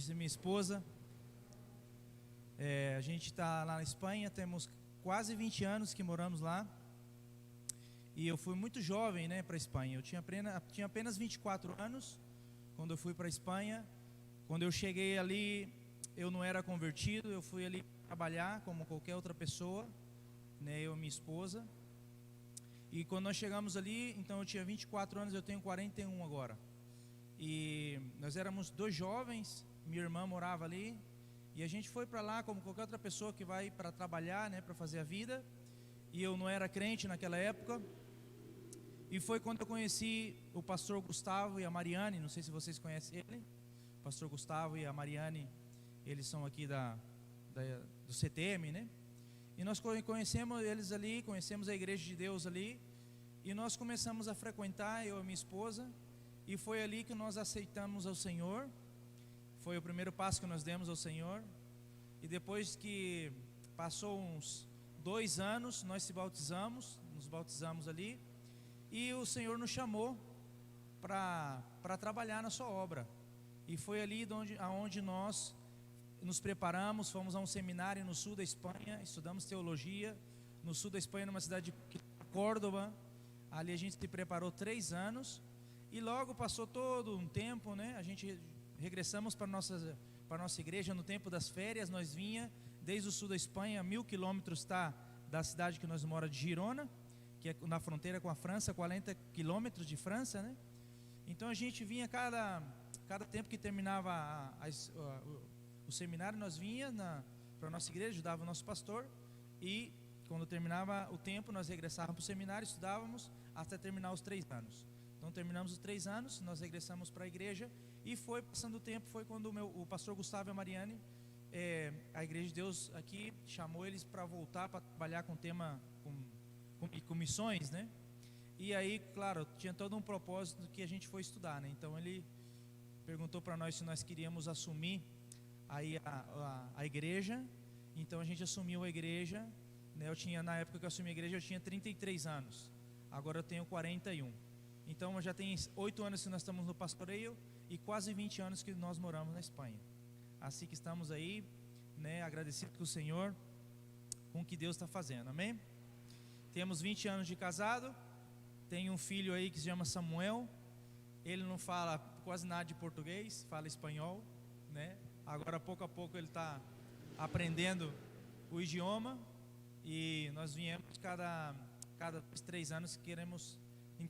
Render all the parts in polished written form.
disse minha esposa, a gente está lá na Espanha, temos quase 20 anos que moramos lá. E eu fui muito jovem, né, para a Espanha. Eu tinha apenas 24 anos quando eu fui para a Espanha. Quando eu cheguei ali, eu não era convertido, eu fui ali trabalhar como qualquer outra pessoa, né, eu e minha esposa. E quando nós chegamos ali, então eu tinha 24 anos, eu tenho 41 agora. E nós éramos dois jovens, minha irmã morava ali, e a gente foi para lá como qualquer outra pessoa que vai para trabalhar, né, para fazer a vida. E eu não era crente naquela época. E foi quando eu conheci o pastor Gustavo e a Mariane, não sei se vocês conhecem ele. O pastor Gustavo e a Mariane, eles são aqui do CTM, né? E nós conhecemos eles ali, conhecemos a igreja de Deus ali. E nós começamos a frequentar, eu e minha esposa. E foi ali que nós aceitamos ao Senhor. Foi o primeiro passo que nós demos ao Senhor. E depois que passou uns 2 anos, nós nos bautizamos ali. E o Senhor nos chamou para trabalhar na sua obra. E foi ali onde nós nos preparamos, fomos a um seminário no sul da Espanha, estudamos teologia, no sul da Espanha, numa cidade de Córdoba. Ali a gente se preparou 3 anos, e logo passou todo um tempo, né? A gente regressamos para nossa igreja no tempo das férias. Nós vinha desde o sul da Espanha, 1000 quilômetros da cidade que nós moramos, de Girona, que é na fronteira com a França, 40 quilômetros de França, né? Então a gente vinha cada tempo que terminava o seminário, nós vinha para a nossa igreja, ajudava o nosso pastor, e quando terminava o tempo, nós regressávamos para o seminário, estudávamos até terminar os 3 anos. Então terminamos os 3 anos, nós regressamos para a igreja, e foi passando o tempo, foi quando o pastor Gustavo e a Mariane, a igreja de Deus aqui chamou eles para voltar para trabalhar com com missões, né? E aí, claro, tinha todo um propósito que a gente foi estudar, né? Então ele perguntou para nós se nós queríamos assumir aí a igreja. Então a gente assumiu a igreja, né? Na época que eu assumi a igreja, eu tinha 33 anos. Agora eu tenho 41. Então já tem 8 anos que nós estamos no pastoreio e quase 20 anos que nós moramos na Espanha. Assim que estamos aí, né, agradecidos com o Senhor, com o que Deus está fazendo, amém? Temos 20 anos de casado, tem um filho aí que se chama Samuel. Ele não fala quase nada de português, fala espanhol, né? Agora pouco a pouco ele está aprendendo o idioma. E nós viemos cada 3 anos,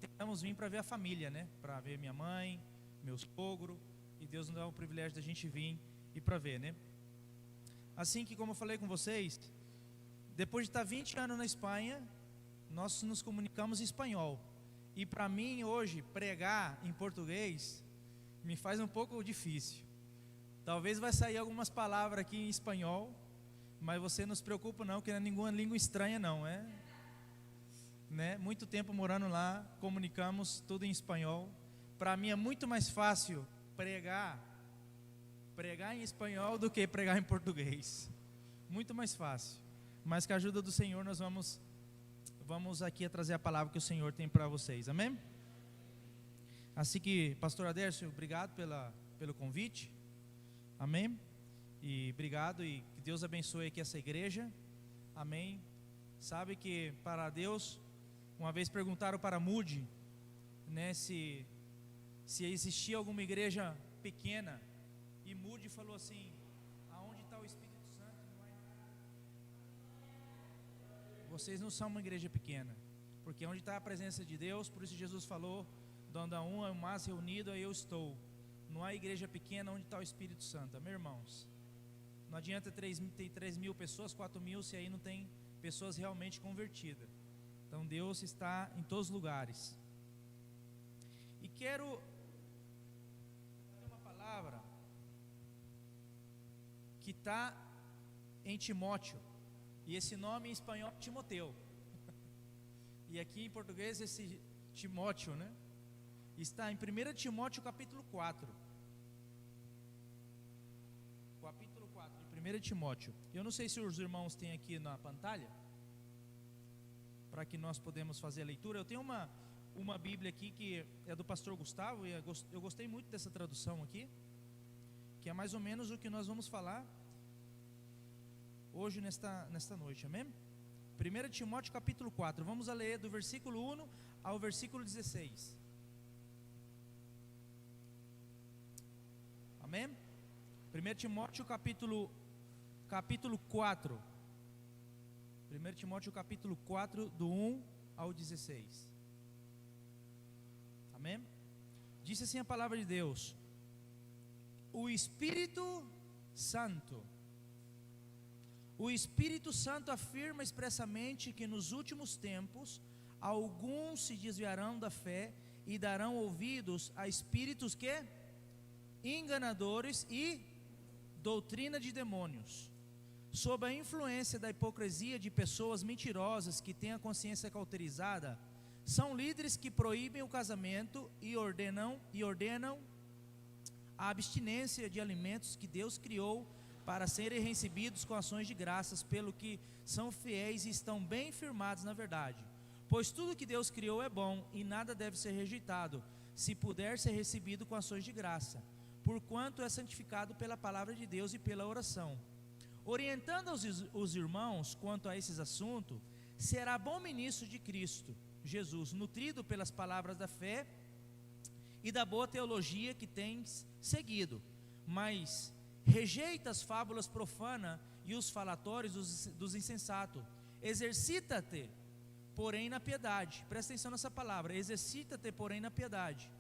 tentamos vir para ver a família, né? Para ver minha mãe, meu sogro, e Deus nos dá o privilégio da gente vir e para ver, né? Assim que, como eu falei com vocês, depois de estar 20 anos na Espanha, nós nos comunicamos em espanhol. E para mim hoje, pregar em português me faz um pouco difícil. Talvez vai sair algumas palavras aqui em espanhol, mas você não se preocupa não, que não é nenhuma língua estranha não, né? Muito tempo morando lá, comunicamos tudo em espanhol. Para mim é muito mais fácil pregar em espanhol do que pregar em português. Muito mais fácil. Mas com a ajuda do Senhor nós vamos aqui a trazer a palavra que o Senhor tem para vocês, amém? Assim que, pastor Adércio, obrigado pelo convite, amém? E obrigado, e que Deus abençoe aqui essa igreja, amém? Sabe que para Deus, uma vez perguntaram para Moody, né, se existia alguma igreja pequena, e Moody falou assim: aonde está o Espírito Santo não há nada. Vocês não são uma igreja pequena, porque onde está a presença de Deus, por isso Jesus falou: onde há um mais reunido, aí eu estou. Não há igreja pequena onde está o Espírito Santo, amém, irmãos? Não adianta ter 3.000 pessoas, 4.000, se aí não tem pessoas realmente convertidas. Então Deus está em todos os lugares. E quero dar uma palavra que está em Timóteo, e esse nome em espanhol é Timoteu, e aqui em português esse Timóteo, né? Está em 1 Timóteo capítulo 4. Capítulo 4, de 1 Timóteo. Eu não sei se os irmãos têm aqui na pantalha, para que nós podemos fazer a leitura. Eu tenho uma Bíblia aqui que é do pastor Gustavo, e eu gostei muito dessa tradução aqui, que que é mais ou menos o que nós vamos falar hoje nesta noite, amém? 1 Timóteo capítulo 4, vamos a ler do versículo 1 ao versículo 16. Amém? 1 Timóteo capítulo 4. 1 Timóteo capítulo 4, do 1 ao 16. Amém? Disse assim a palavra de Deus: o Espírito Santo afirma expressamente que nos últimos tempos alguns se desviarão da fé e darão ouvidos a espíritos que enganadores e doutrina de demônios, sob a influência da hipocrisia de pessoas mentirosas que têm a consciência cauterizada. São líderes que proíbem o casamento e ordenam a abstinência de alimentos que Deus criou para serem recebidos com ações de graças, pelo que são fiéis e estão bem firmados na verdade. Pois tudo que Deus criou é bom e nada deve ser rejeitado, se puder ser recebido com ações de graça, porquanto é santificado pela palavra de Deus e pela oração. Orientando os irmãos quanto a esses assuntos, será bom ministro de Cristo Jesus, nutrido pelas palavras da fé e da boa teologia que tens seguido, mas rejeita as fábulas profanas e os falatórios dos insensatos. Exercita-te, porém, na piedade. Presta atenção nessa palavra: exercita-te, porém, na piedade.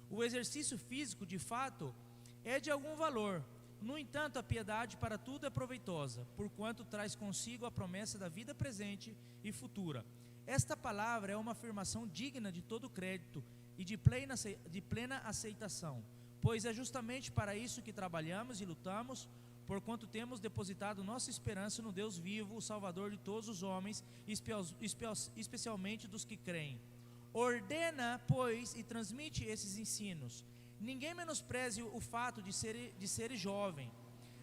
O exercício físico, de fato, é de algum valor. No entanto, a piedade para tudo é proveitosa, porquanto traz consigo a promessa da vida presente e futura. Esta palavra é uma afirmação digna de todo crédito e de plena aceitação, pois é justamente para isso que trabalhamos e lutamos, porquanto temos depositado nossa esperança no Deus vivo, o Salvador de todos os homens, especialmente dos que creem. Ordena, pois, e transmite esses ensinos. Ninguém menospreze o fato de ser jovem,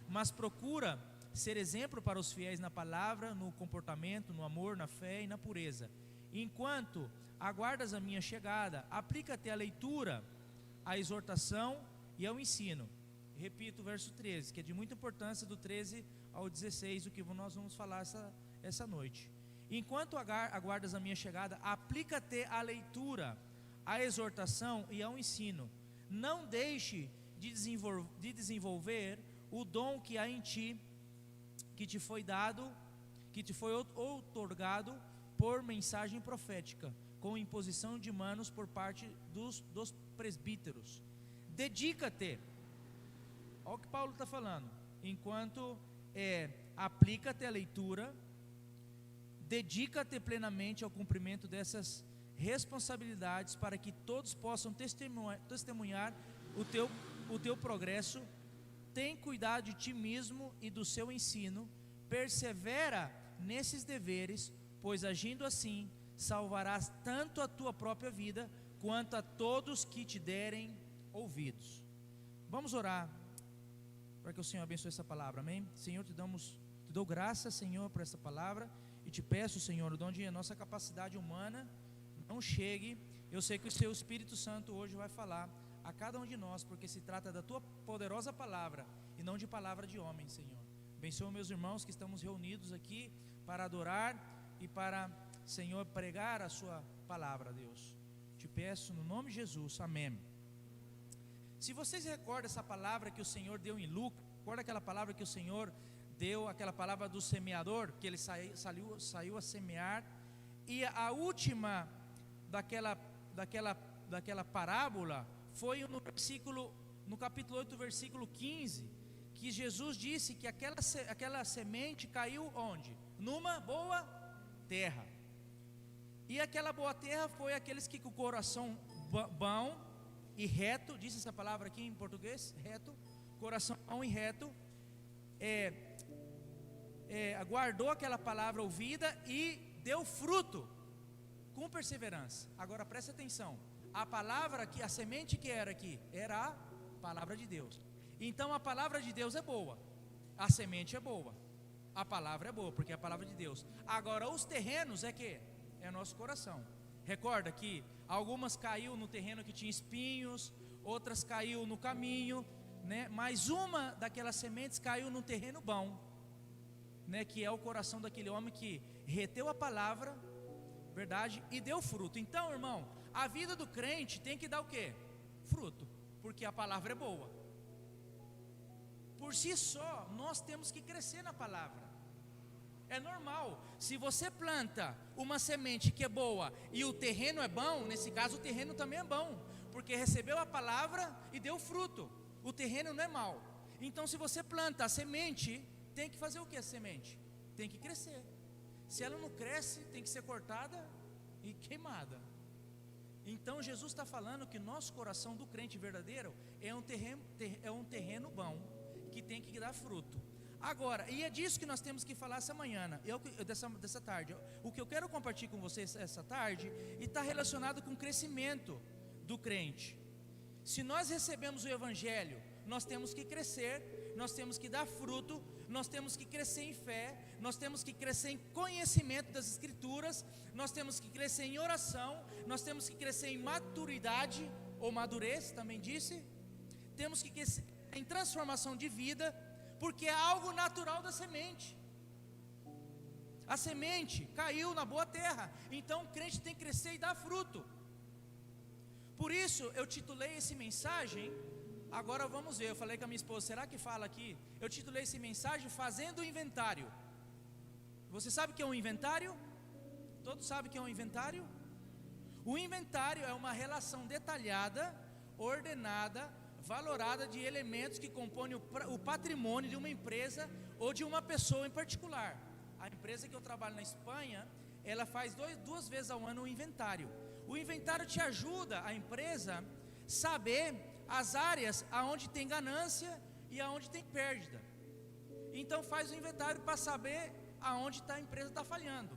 mas procura ser exemplo para os fiéis na palavra, no comportamento, no amor, na fé e na pureza. Enquanto aguardas a minha chegada, aplica-te à leitura, à exortação e ao ensino. Repito o verso 13, que é de muita importância, do 13 ao 16, o que nós vamos falar essa noite. Enquanto aguardas a minha chegada, aplica-te à leitura, à exortação e ao ensino. Não deixe de desenvolver o dom que há em ti, que te foi dado, que te foi outorgado por mensagem profética, com imposição de manos por parte dos presbíteros. Dedica-te, olha o que Paulo está falando, enquanto aplica-te à leitura, dedica-te plenamente ao cumprimento dessas responsabilidades, para que todos possam testemunhar o teu progresso. Tem cuidado de ti mesmo e do seu ensino, persevera nesses deveres, pois agindo assim, salvarás tanto a tua própria vida, quanto a todos que te derem ouvidos. Vamos orar, para que o Senhor abençoe essa palavra, amém? Senhor, te dou graça, Senhor, por essa palavra, e te peço, Senhor, onde a nossa capacidade humana não chegue, eu sei que o Seu Espírito Santo hoje vai falar a cada um de nós, porque se trata da Tua poderosa palavra, e não de palavra de homem, Senhor. Abençoa meus irmãos que estamos reunidos aqui para adorar e para, Senhor, pregar a Sua palavra, Deus. Te peço no nome de Jesus, amém. Se vocês recordam essa palavra que o Senhor deu em Lucas, recorda aquela palavra que o Senhor deu, aquela palavra do semeador, que ele saiu a semear, e a última daquela parábola foi no capítulo 8, versículo 15, que Jesus disse que aquela semente caiu onde? Numa boa terra. E aquela boa terra foi aqueles que com o coração bom e reto, disse essa palavra aqui em português, reto, coração bom e reto, aguardou aquela palavra ouvida e deu fruto com perseverança. Agora presta atenção, a palavra que a semente que era aqui era a palavra de Deus. Então a palavra de Deus é boa, a semente é boa, a palavra é boa, porque é a palavra de Deus. Agora os terrenos é nosso coração. Recorda que algumas caiu no terreno que tinha espinhos, outras caiu no caminho, né? Mas uma daquelas sementes caiu num terreno bom, né? Que é o coração daquele homem que reteu a palavra, verdade, e deu fruto. Então, irmão, a vida do crente tem que dar o quê? Fruto, porque a palavra é boa. Por si só, nós temos que crescer na palavra. É normal. Se você planta uma semente que é boa e o terreno é bom, nesse caso o terreno também é bom, porque recebeu a palavra e deu fruto. O terreno não é mau. Então, se você planta a semente, tem que fazer o que a semente? Tem que crescer. Se ela não cresce, tem que ser cortada e queimada. Então Jesus está falando que nosso coração do crente verdadeiro é um terreno bom, que tem que dar fruto. Agora, e é disso que nós temos que falar essa manhã, dessa tarde. O que eu quero compartilhar com vocês essa tarde está relacionado com o crescimento do crente. Se nós recebemos o Evangelho, nós temos que crescer, nós temos que dar fruto, nós temos que crescer em fé, nós temos que crescer em conhecimento das Escrituras, nós temos que crescer em oração, nós temos que crescer em maturidade, ou madurez, também disse, temos que crescer em transformação de vida, porque é algo natural da semente. A semente caiu na boa terra, então o crente tem que crescer e dar fruto. Por isso eu titulei esse mensagem, agora vamos ver, eu falei com a minha esposa, será que fala aqui? Eu titulei esse mensagem Fazendo o Inventário. Você sabe o que é um inventário? Todos sabem o que é um inventário? O inventário é uma relação detalhada, ordenada, valorada de elementos que compõem o patrimônio de uma empresa ou de uma pessoa em particular. A empresa que eu trabalho na Espanha, ela faz duas vezes ao ano um inventário. O inventário te ajuda, a empresa, saber as áreas aonde tem ganância e aonde tem perda. Então faz o inventário para saber aonde a empresa está falhando,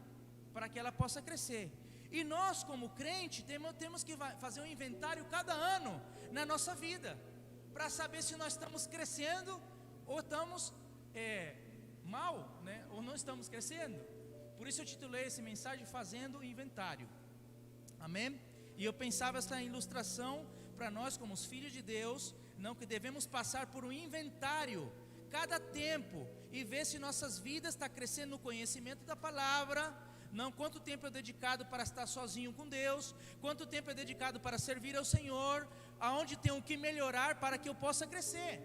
para que ela possa crescer. E nós como crente temos que fazer um inventário cada ano na nossa vida, para saber se nós estamos crescendo ou estamos mal, né? Ou não estamos crescendo. Por isso eu titulei essa mensagem Fazendo o Inventário. Amém? E eu pensava essa ilustração para nós como os filhos de Deus, não, que devemos passar por um inventário cada tempo e ver se nossas vidas estão crescendo no conhecimento da palavra. Não, quanto tempo é dedicado para estar sozinho com Deus, quanto tempo é dedicado para servir ao Senhor, aonde tenho que melhorar para que eu possa crescer.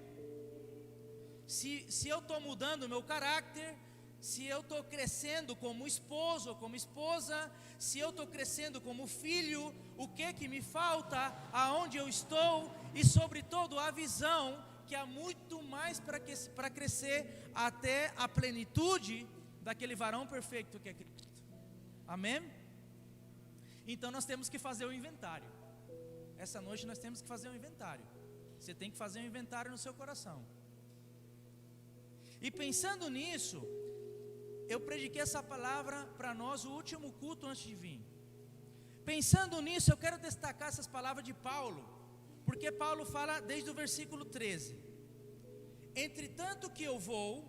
Se eu estou mudando o meu caráter, se eu estou crescendo como esposo ou como esposa, se eu estou crescendo como filho, o que me falta, aonde eu estou, e sobretudo a visão, que há muito mais para crescer até a plenitude daquele varão perfeito que é Cristo. Amém? Então nós temos que fazer o inventário. Essa noite nós temos que fazer um inventário. Você tem que fazer um inventário no seu coração. E pensando nisso, eu prediquei essa palavra para nós, o último culto antes de vir. Pensando nisso, eu quero destacar essas palavras de Paulo, porque Paulo fala desde o versículo 13. Entretanto que eu vou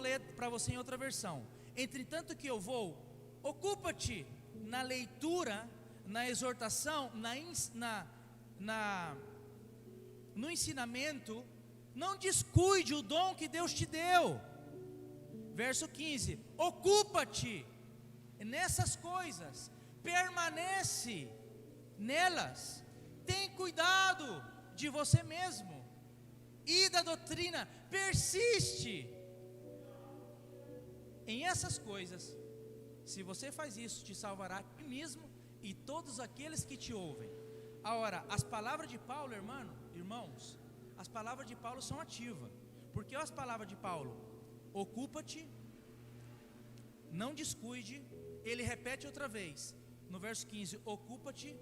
ler para você em outra versão. Entretanto que eu vou, ocupa-te na leitura, na exortação, no ensinamento, não descuide o dom que Deus te deu. Verso 15, ocupa-te nessas coisas, permanece nelas, tem cuidado de você mesmo e da doutrina, persiste em essas coisas. Se você faz isso, te salvará a ti mesmo e todos aqueles que te ouvem. Agora, as palavras de Paulo, irmãos, as palavras de Paulo são ativas. Porque as palavras de Paulo, ocupa-te, não descuide, ele repete outra vez, no verso 15, ocupa-te,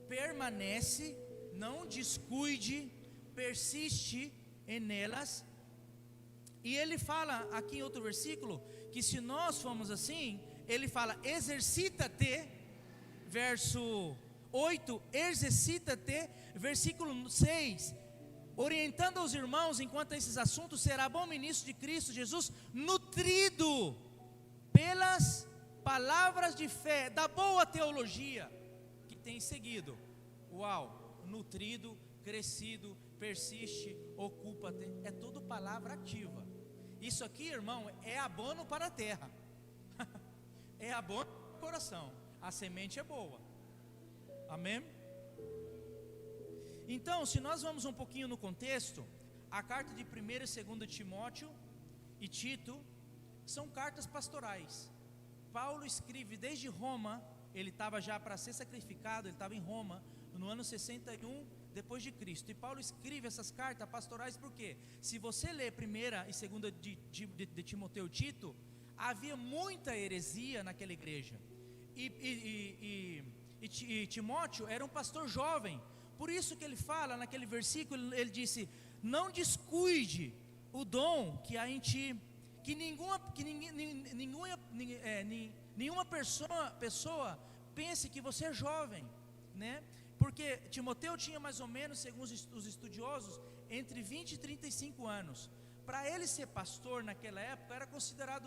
permanece, não descuide, persiste nelas. E ele fala aqui em outro versículo, que se nós formos assim, ele fala, exercita-te, verso 8, exercita-te, versículo 6, orientando aos irmãos enquanto a esses assuntos, será bom ministro de Cristo Jesus, nutrido pelas palavras de fé, da boa teologia que tem seguido. Uau, nutrido, crescido, persiste, ocupa-te, é tudo palavra ativa. Isso aqui, irmão, é abono para a terra. É abono para o coração. A semente é boa. Amém? Então, se nós vamos um pouquinho no contexto, a carta de 1ª e 2ª Timóteo e Tito são cartas pastorais. Paulo escreve desde Roma, ele estava já para ser sacrificado, ele estava em Roma no ano 61 depois de Cristo. E Paulo escreve essas cartas pastorais porque, se você ler 1ª e 2ª de Timoteu e Tito, havia muita heresia naquela igreja. E Timóteo era um pastor jovem. Por isso que ele fala naquele versículo, ele disse: não descuide o dom que há em ti, que nenhuma pessoa pense que você é jovem, né? Porque Timoteu tinha mais ou menos, segundo os estudiosos, entre 20 e 35 anos. Para ele ser pastor naquela época era considerado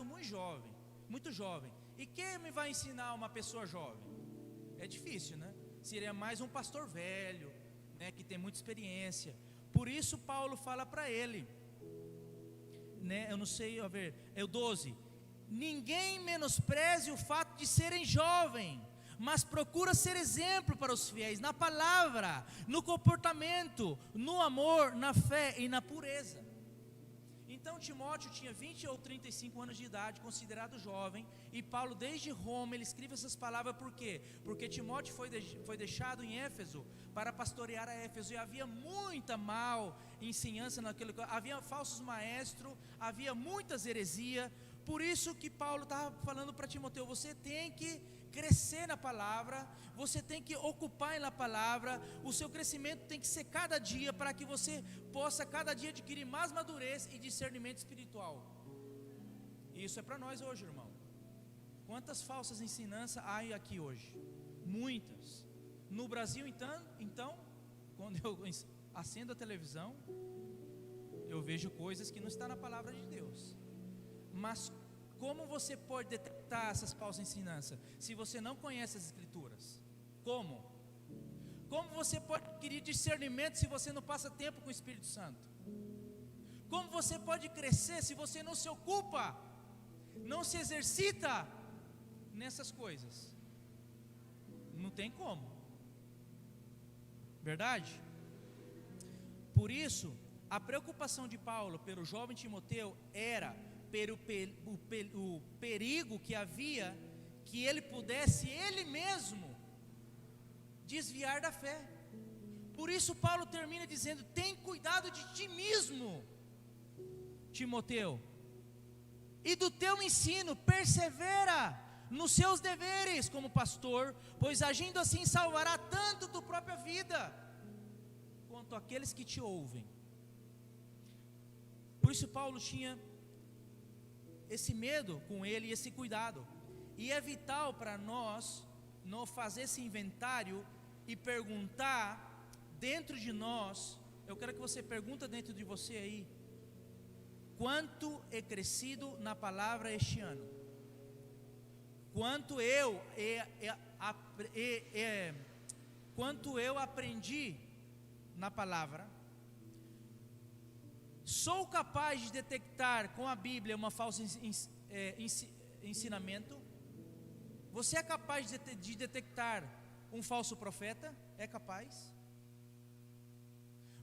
muito jovem. E quem me vai ensinar uma pessoa jovem? É difícil, né? Seria mais um pastor velho, né, que tem muita experiência. Por isso Paulo fala para ele, né, eu não sei, a ver, é o 12: ninguém menospreze o fato de serem jovens, mas procura ser exemplo para os fiéis, na palavra, no comportamento, no amor, na fé e na pureza. Então Timóteo tinha 20 ou 35 anos de idade, considerado jovem, e Paulo desde Roma, ele escreve essas palavras por quê? Porque Timóteo foi deixado em Éfeso para pastorear a Éfeso, e havia muita mal ensinança naquele, havia falsos maestros, havia muitas heresias. Por isso que Paulo estava falando para Timoteu: você tem que crescer na palavra, você tem que ocupar na palavra, o seu crescimento tem que ser cada dia, para que você possa cada dia adquirir mais madurez e discernimento espiritual. E isso é para nós hoje, irmão. Quantas falsas ensinanças há aqui hoje? Muitas. No Brasil, então, quando eu acendo a televisão, eu vejo coisas que não estão na palavra de Deus. Mas como você pode detectar essas falsas ensinanças se você não conhece as Escrituras? Como? Como você pode adquirir discernimento se você não passa tempo com o Espírito Santo? Como você pode crescer se você não se ocupa, não se exercita nessas coisas? Não tem como. Verdade? Por isso, a preocupação de Paulo pelo jovem Timoteu era o perigo que havia, que ele pudesse ele mesmo desviar da fé. Por isso Paulo termina dizendo: tem cuidado de ti mesmo, Timoteu, e do teu ensino, persevera nos seus deveres como pastor, pois agindo assim salvará tanto tua própria vida, quanto aqueles que te ouvem. Por isso Paulo tinha esse medo com ele e esse cuidado. E é vital para nós não fazer esse inventário e perguntar dentro de nós. Eu quero que você pergunte dentro de você aí: quanto é crescido na palavra este ano? Quanto eu aprendi na palavra? Sou capaz de detectar com a Bíblia uma falsa ensinamento? Você é capaz de detectar um falso profeta? É capaz?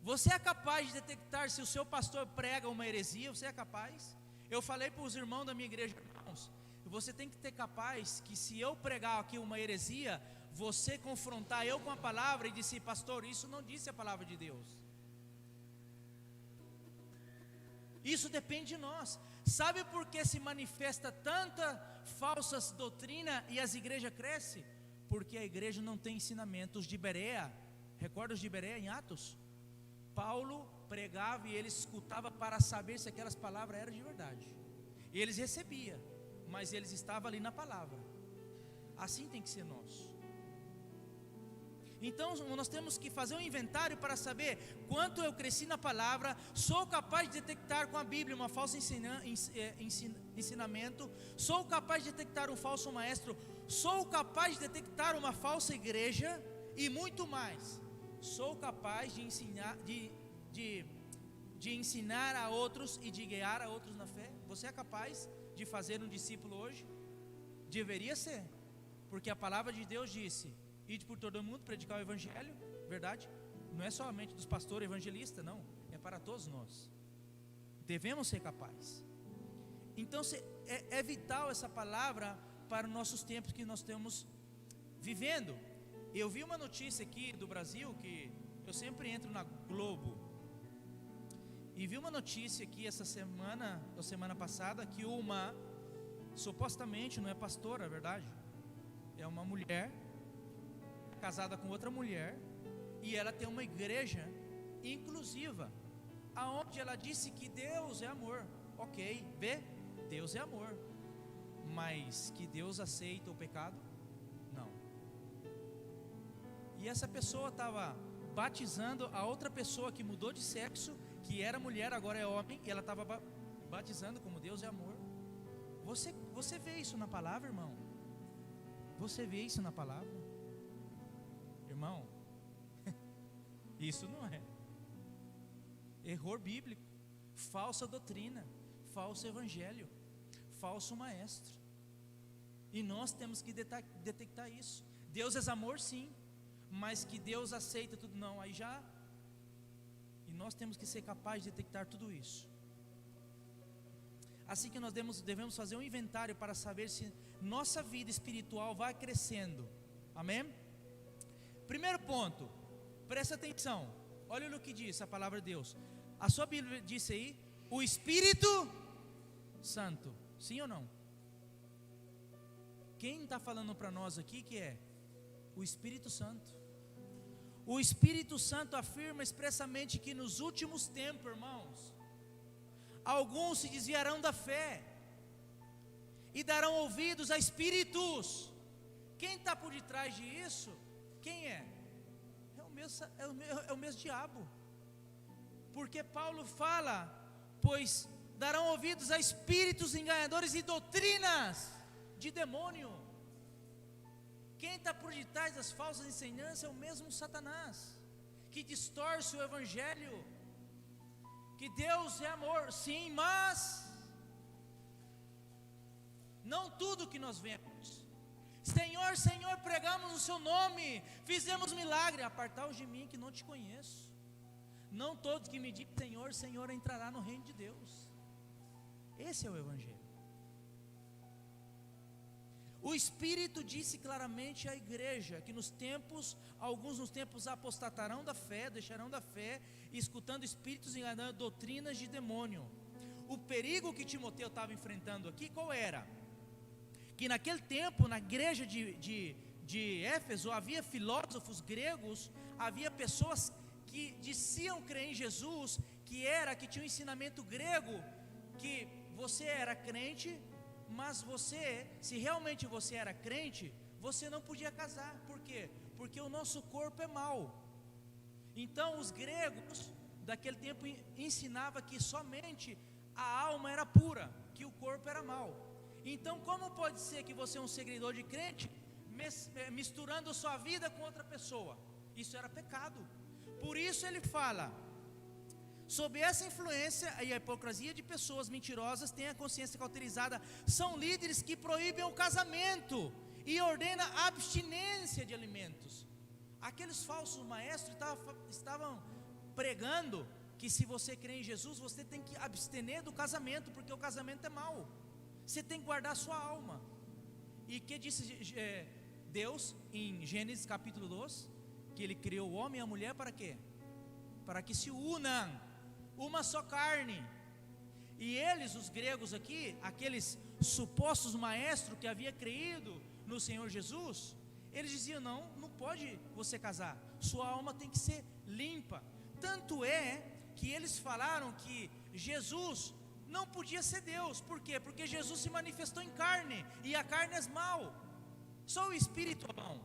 Você é capaz de detectar se o seu pastor prega uma heresia? Você é capaz? Eu falei para os irmãos da minha igreja: irmãos, você tem que ter capaz que, se eu pregar aqui uma heresia, você confrontar eu com a palavra e dizer: pastor, isso não disse a palavra de Deus. Isso depende de nós. Sabe por que se manifesta tanta falsas doutrina e as igrejas crescem? Porque a igreja não tem ensinamentos de Bereia. Recorda os de Bereia em Atos? Paulo pregava e ele escutava para saber se aquelas palavras eram de verdade. E eles recebiam, mas eles estavam ali na palavra. Assim tem que ser nós. Então nós temos que fazer um inventário para saber quanto eu cresci na palavra. Sou capaz de detectar com a Bíblia uma falsa ensinamento. Sou capaz de detectar um falso maestro. Sou capaz de detectar uma falsa igreja. E muito mais, sou capaz de ensinar, de de ensinar a outros e de guiar a outros na fé? Você é capaz de fazer um discípulo hoje? Deveria ser, porque a palavra de Deus disse: ide por todo mundo, predicar o evangelho, verdade? Não é somente dos pastores evangelistas, não, é para todos nós. Devemos ser capazes. Então é vital essa palavra para os nossos tempos que nós estamos vivendo. Eu vi uma notícia aqui do Brasil, que eu sempre entro na Globo, e vi uma notícia aqui essa semana, ou semana passada, que uma, supostamente não é pastora, é verdade, é uma mulher casada com outra mulher, e ela tem uma igreja inclusiva, aonde ela disse que Deus é amor. Ok, Deus é amor, mas que Deus aceita o pecado? Não. E essa pessoa estava batizando a outra pessoa que mudou de sexo, que era mulher, agora é homem, e ela estava batizando como Deus é amor. Você vê isso na palavra, irmão? Você vê isso na palavra? Irmão, isso não é erro bíblico, falsa doutrina, falso evangelho, falso maestro. E nós temos que detectar isso. Deus é amor, sim, mas que Deus aceita tudo, não, aí já. E nós temos que ser capazes de detectar tudo isso. Assim que nós devemos fazer um inventário para saber se nossa vida espiritual vai crescendo. Amém? Primeiro ponto, presta atenção. Olha o que diz a palavra de Deus. A sua Bíblia disse aí, o Espírito Santo. Sim ou não? Quem está falando para nós aqui que é? O Espírito Santo. O Espírito Santo afirma expressamente que nos últimos tempos, irmãos, alguns se desviarão da fé e darão ouvidos a espíritos. Quem está por detrás disso? Quem é? É o mesmo diabo. Porque Paulo fala, pois darão ouvidos a espíritos enganadores e doutrinas de demônio. Quem está por detrás das falsas ensinanças é o mesmo Satanás, que distorce o evangelho, que Deus é amor, sim, mas não tudo que nós vemos. Senhor, Senhor, pregamos o seu nome, fizemos milagre. Apartai-vos de mim que não te conheço. Não todos que me dizem Senhor, Senhor entrará no reino de Deus. Esse é o evangelho. O Espírito disse claramente à igreja que alguns nos tempos apostatarão da fé, deixarão da fé, escutando espíritos enganando doutrinas de demônio. O perigo que Timoteu estava enfrentando aqui, qual era? Que naquele tempo, na igreja de Éfeso, havia filósofos gregos, havia pessoas que diziam crer em Jesus, que tinha um ensinamento grego, que você era crente, mas se realmente você era crente, você não podia casar. Por quê? Porque o nosso corpo é mau. Então os gregos daquele tempo ensinavam que somente a alma era pura, que o corpo era mau. Então como pode ser que você é um seguidor de crente, misturando sua vida com outra pessoa? Isso era pecado. Por isso ele fala, sob essa influência e a hipocrisia de pessoas mentirosas, têm a consciência cauterizada, são líderes que proíbem o casamento e ordenam a abstinência de alimentos. Aqueles falsos maestros estavam pregando que se você crê em Jesus, você tem que abster do casamento, porque o casamento é mau. Você tem que guardar a sua alma. E que disse Deus em Gênesis capítulo 2? Que Ele criou o homem e a mulher para quê? Para que se unam, uma só carne. E eles, os gregos aqui, aqueles supostos maestros que havia creído no Senhor Jesus, eles diziam, não pode você casar, sua alma tem que ser limpa. Tanto é que eles falaram que Jesus não podia ser Deus. Por quê? Porque Jesus se manifestou em carne, e a carne é mal, só o Espírito é bom.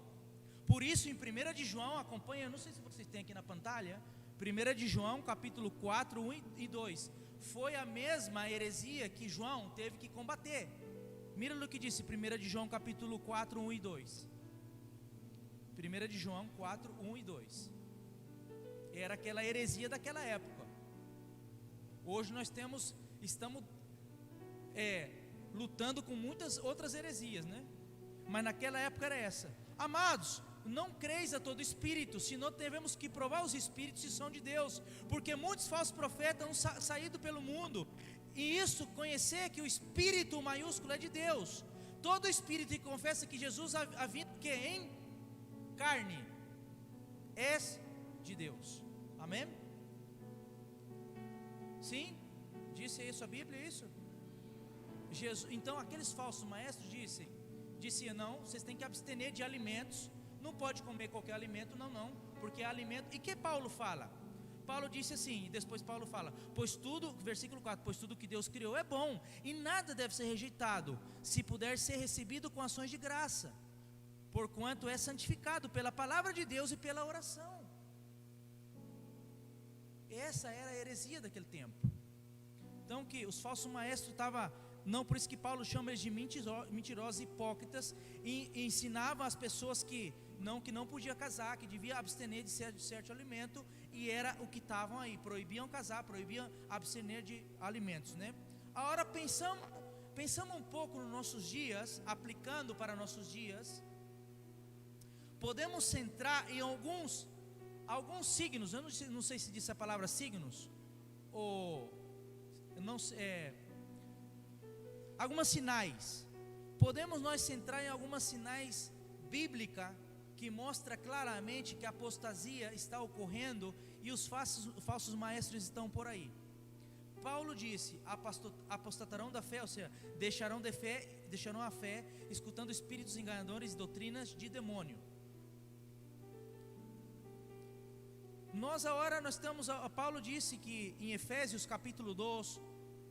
Por isso em 1 de João, acompanha, não sei se vocês têm aqui na pantalha, 1 de João capítulo 4, 1 e 2, foi a mesma heresia que João teve que combater. Mira o que disse 1 de João capítulo 4, 1 e 2. 1 de João 4, 1 e 2. Era aquela heresia daquela época. Hoje nós estamos lutando com muitas outras heresias, né? Mas naquela época era essa. Amados, não creis a todo espírito, senão devemos que provar os espíritos se são de Deus, porque muitos falsos profetas han saído pelo mundo, e isso, conhecer que o espírito maiúsculo é de Deus. Todo espírito que confessa que Jesus ha vindo que em carne é de Deus. Amém? Sim? Disse isso a Bíblia, isso? Jesus, então aqueles falsos maestros diziam, não, vocês têm que abster de alimentos, não pode comer qualquer alimento, não, porque é alimento. E que Paulo fala? Paulo disse assim, e depois Paulo fala, pois tudo, versículo 4, pois tudo que Deus criou é bom, e nada deve ser rejeitado, se puder ser recebido com ações de graça, porquanto é santificado pela palavra de Deus e pela oração. Essa era a heresia daquele tempo. Então que os falsos maestros estavam, não, por isso que Paulo chama eles de mentirosos, hipócritas, e ensinava as pessoas que não podia casar, que devia abster de certo alimento, e era o que estavam aí, proibiam casar, proibiam abster de alimentos, né? Agora pensamos um pouco nos nossos dias, aplicando para nossos dias, podemos centrar em alguns signos, eu não sei se disse a palavra signos, ou não sei, algumas sinais. Podemos nós centrar em algumas sinais bíblicas que mostra claramente que a apostasia está ocorrendo e os falsos maestros estão por aí. Paulo disse, apostatarão da fé, ou seja, deixarão a fé, escutando espíritos enganadores e doutrinas de demônio. Nós estamos, Paulo disse que em Efésios capítulo 2,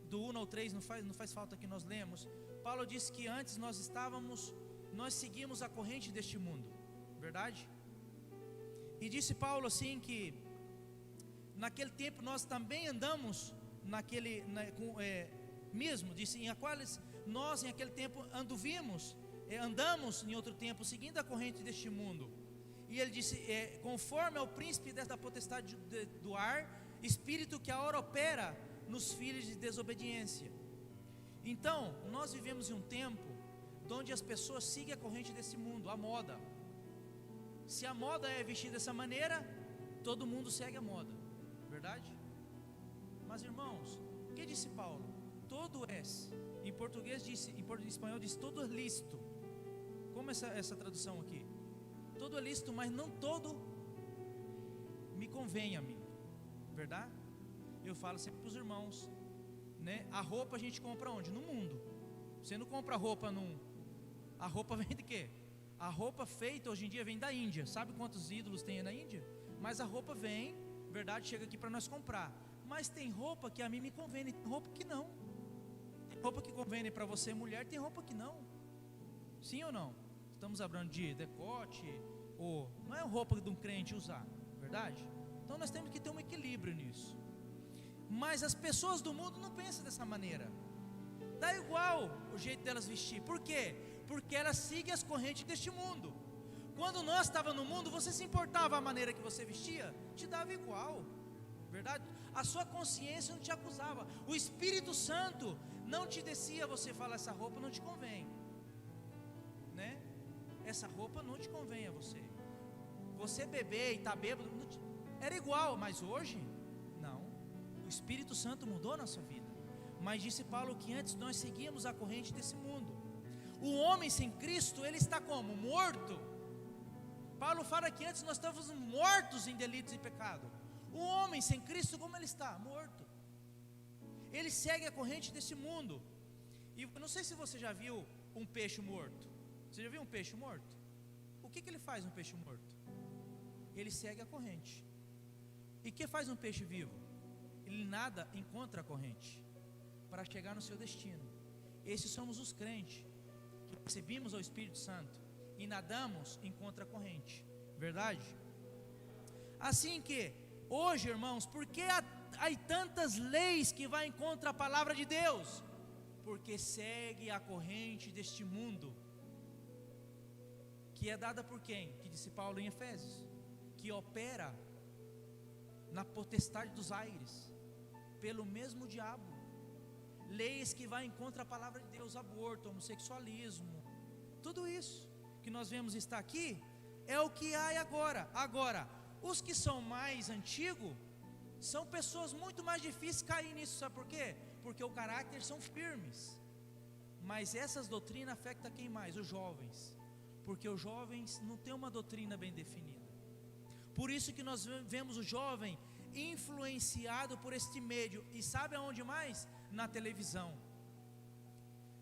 do 1 ao 3, não faz falta que nós lemos. Paulo disse que antes nós seguimos a corrente deste mundo, verdade? E disse Paulo assim que naquele tempo nós também andamos disse, em quais nós em aquele tempo andamos em outro tempo, seguindo a corrente deste mundo. E ele disse, conforme ao príncipe desta potestade do ar, espírito que agora opera nos filhos de desobediência. Então, nós vivemos em um tempo onde as pessoas seguem a corrente desse mundo, a moda. Se a moda é vestir dessa maneira, todo mundo segue a moda, verdade? Mas irmãos, o que disse Paulo? Todo em português em espanhol diz todo é lícito. Como essa tradução aqui? Todo é lícito, mas não todo me convém a mim, verdade? Eu falo sempre para os irmãos, né? A roupa a gente compra onde? No mundo. Você não compra roupa a roupa vem de quê? A roupa feita hoje em dia vem da Índia. Sabe quantos ídolos tem na Índia? Mas a roupa vem, verdade, chega aqui para nós comprar. Mas tem roupa que a mim me convém, tem roupa que não. Tem roupa que convém para você mulher, tem roupa que não. Sim ou não? Estamos falando de decote, ou não é roupa de um crente usar, verdade? Então nós temos que ter um equilíbrio nisso. Mas as pessoas do mundo não pensam dessa maneira. Dá igual o jeito delas vestir. Por quê? Porque elas seguem as correntes deste mundo. Quando nós estávamos no mundo, você se importava a maneira que você vestia? Te dava igual, verdade? A sua consciência não te acusava. O Espírito Santo não te descia você falar, essa roupa não te convém, né? Essa roupa não te convém a você. Você beber e estar bêbado era igual, mas hoje não. O Espírito Santo mudou a nossa vida. Mas disse Paulo que antes nós seguíamos a corrente desse mundo. O homem sem Cristo, ele está como? Morto. Paulo fala que antes nós estávamos mortos em delitos e pecado. O homem sem Cristo, como ele está? Morto. Ele segue a corrente desse mundo. E não sei se você já viu um peixe morto. Você já viu um peixe morto? O que ele faz um peixe morto? Ele segue a corrente. E o que faz um peixe vivo? Ele nada em contra a corrente para chegar no seu destino. Esses somos os crentes que recebemos o Espírito Santo e nadamos em contra a corrente, verdade? Assim que hoje, irmãos, por que há tantas leis que vão em contra a palavra de Deus? Porque segue a corrente deste mundo, que é dada por quem? Que disse Paulo em Efésios, que opera na potestade dos aires. pelo mesmo diabo. Leis que vai em contra a palavra de Deus, aborto, homossexualismo, tudo isso que nós vemos estar aqui, é o que há agora. Agora, os que são mais antigos, são pessoas muito mais difíceis de cair nisso, sabe por quê? Porque o caráter são firmes, mas essas doutrinas afetam quem mais? Os jovens, porque os jovens não têm uma doutrina bem definida. Por isso que nós vemos o jovem influenciado por este meio, e sabe aonde mais? Na televisão.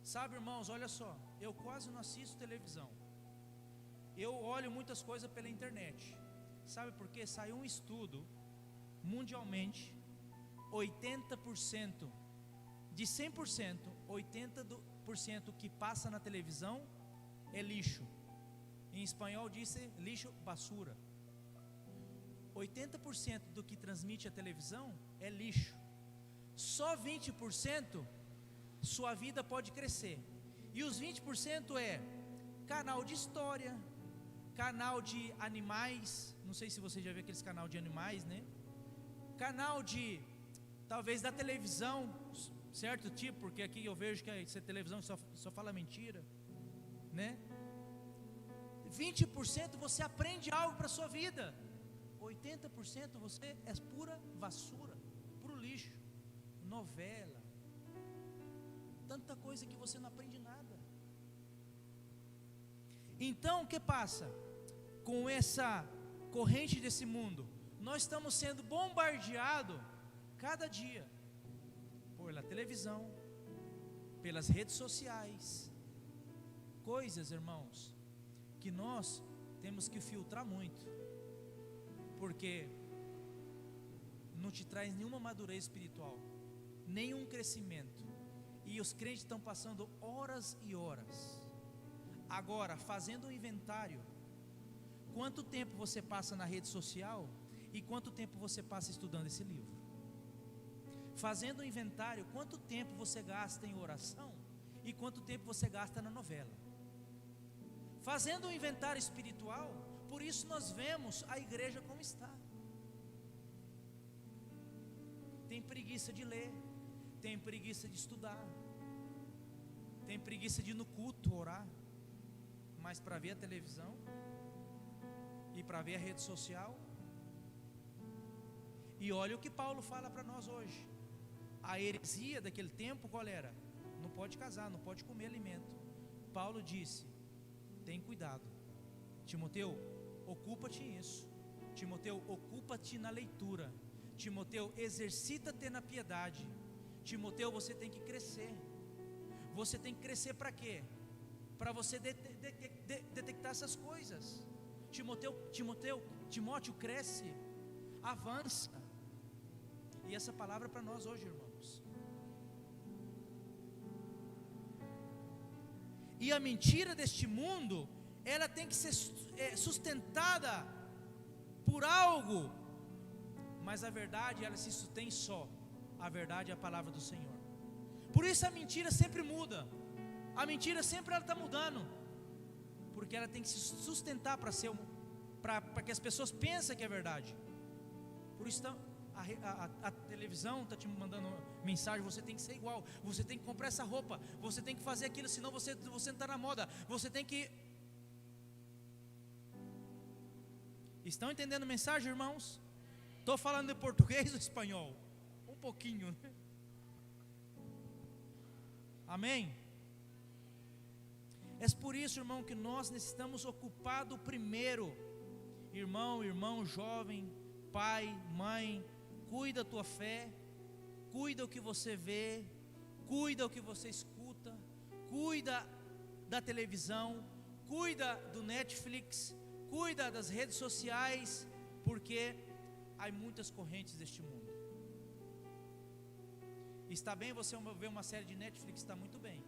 Sabe, irmãos, olha só, eu quase não assisto televisão, eu olho muitas coisas pela internet. Sabe por quê? Saiu um estudo mundialmente, 80% de 100%, 80% que passa na televisão é lixo. Em espanhol diz lixo, basura. 80% do que transmite a televisão é lixo. Só 20% sua vida pode crescer. E os 20% é canal de história, canal de animais. Não sei se você já viu aqueles canal de animais, né? Canal de, talvez da televisão, certo tipo, porque aqui eu vejo que essa televisão só fala mentira, né? 20% você aprende algo para a sua vida. 80% você é pura vassoura, puro lixo, novela, tanta coisa que você não aprende nada. Então o que passa? Com essa corrente desse mundo, nós estamos sendo bombardeados cada dia pela televisão, pelas redes sociais, coisas, irmãos, que nós temos que filtrar muito, porque não te traz nenhuma madurez espiritual, nenhum crescimento, e os crentes estão passando horas e horas. Agora, fazendo um inventário, quanto tempo você passa na rede social e quanto tempo você passa estudando esse livro? Fazendo um inventário, quanto tempo você gasta em oração e quanto tempo você gasta na novela? Fazendo um inventário espiritual, por isso nós vemos a igreja como está. Tem preguiça de ler, tem preguiça de estudar, tem preguiça de ir no culto orar, mas para ver a televisão e para ver a rede social. E olha o que Paulo fala para nós hoje. A heresia daquele tempo qual era? Não pode casar, não pode comer alimento. Paulo disse: tem cuidado, Timoteu, ocupa-te nisso. Timoteu, ocupa-te na leitura. Timoteu, exercita-te na piedade. Timoteu, você tem que crescer. Você tem que crescer para quê? Para você detectar essas coisas. Timóteo, cresce, avança. E essa palavra é para nós hoje, irmãos. E a mentira deste mundo, ela tem que ser sustentada por algo, mas a verdade, ela se sustém só. A verdade é a palavra do Senhor. Por isso a mentira sempre muda. A mentira sempre ela está mudando, porque ela tem que se sustentar para ser, para que as pessoas pensem que é verdade. Por isso a televisão está te mandando mensagem: você tem que ser igual, você tem que comprar essa roupa, você tem que fazer aquilo, senão você não está na moda, você tem que... Estão entendendo a mensagem, irmãos? Estou falando em português ou espanhol? Um pouquinho, né? Amém? É por isso, irmão, que nós necessitamos ocupar do primeiro. Irmão, jovem, pai, mãe, cuida da tua fé, cuida o que você vê, cuida o que você escuta, cuida da televisão, cuida do Netflix, cuida das redes sociais, porque há muitas correntes deste mundo. Está bem você ver uma série de Netflix, está muito bem,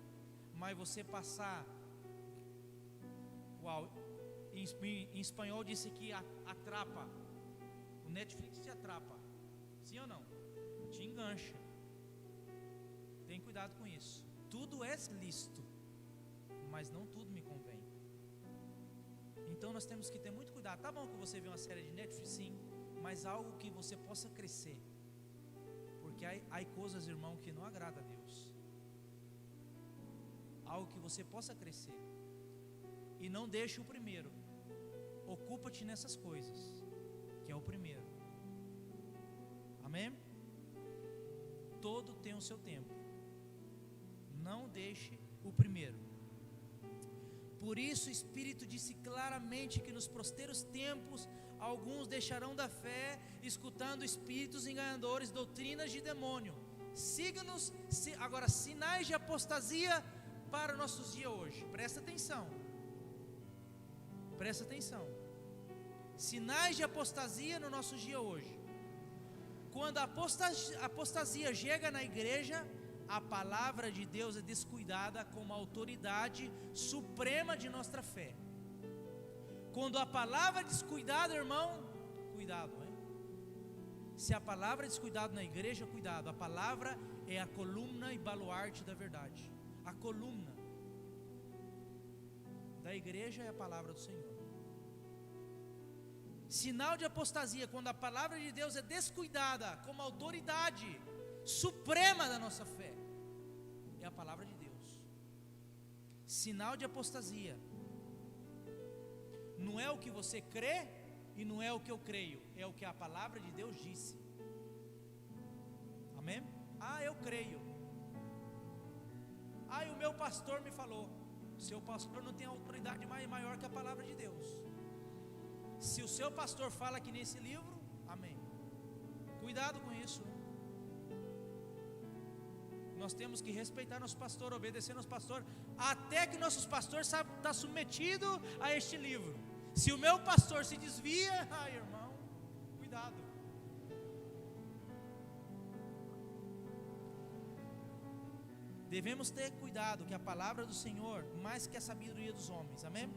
mas você passar... Uau, em espanhol disse que atrapa. O Netflix te atrapa, sim ou não? Te engancha. Tem cuidado com isso. Tudo é lícito, mas não tudo me convém. Então nós temos que ter muito cuidado. Tá bom que você vê uma série de Netflix, sim, mas algo que você possa crescer, porque Porque há coisas, irmão, que não agrada a Deus. Algo que você possa crescer. E não deixe o primeiro. Ocupa-te nessas coisas, que é o primeiro. Amém? Todo tem o seu tempo. Não deixe o primeiro. Por isso o Espírito disse claramente que nos posteiros tempos alguns deixarão da fé, escutando espíritos enganadores, doutrinas de demônio, signos, agora sinais de apostasia para os nossos dias hoje. Presta atenção. Presta atenção. Sinais de apostasia no nosso dia hoje. Quando a apostasia chega na igreja, a palavra de Deus é descuidada como autoridade suprema de nossa fé. Quando a palavra é descuidada, irmão, cuidado, hein? Se a palavra é descuidada na igreja, cuidado. A palavra é a coluna e baluarte da verdade. A coluna da igreja é a palavra do Senhor. Sinal de apostasia, quando a palavra de Deus é descuidada como autoridade suprema da nossa fé, é a palavra de Deus. Sinal de apostasia não é o que você crê e não é o que eu creio, é o que a palavra de Deus disse. Amém? Eu creio. E o meu pastor me falou. Seu pastor não tem autoridade maior que a palavra de Deus. Se o seu pastor fala aqui nesse livro, amém. Cuidado com isso. Nós temos que respeitar nosso pastor, obedecer nosso pastor, até que nossos pastores está submetido a este livro. Se o meu pastor se desvia, irmão, cuidado. Devemos ter cuidado que a palavra do Senhor, mais que a sabedoria dos homens, amém?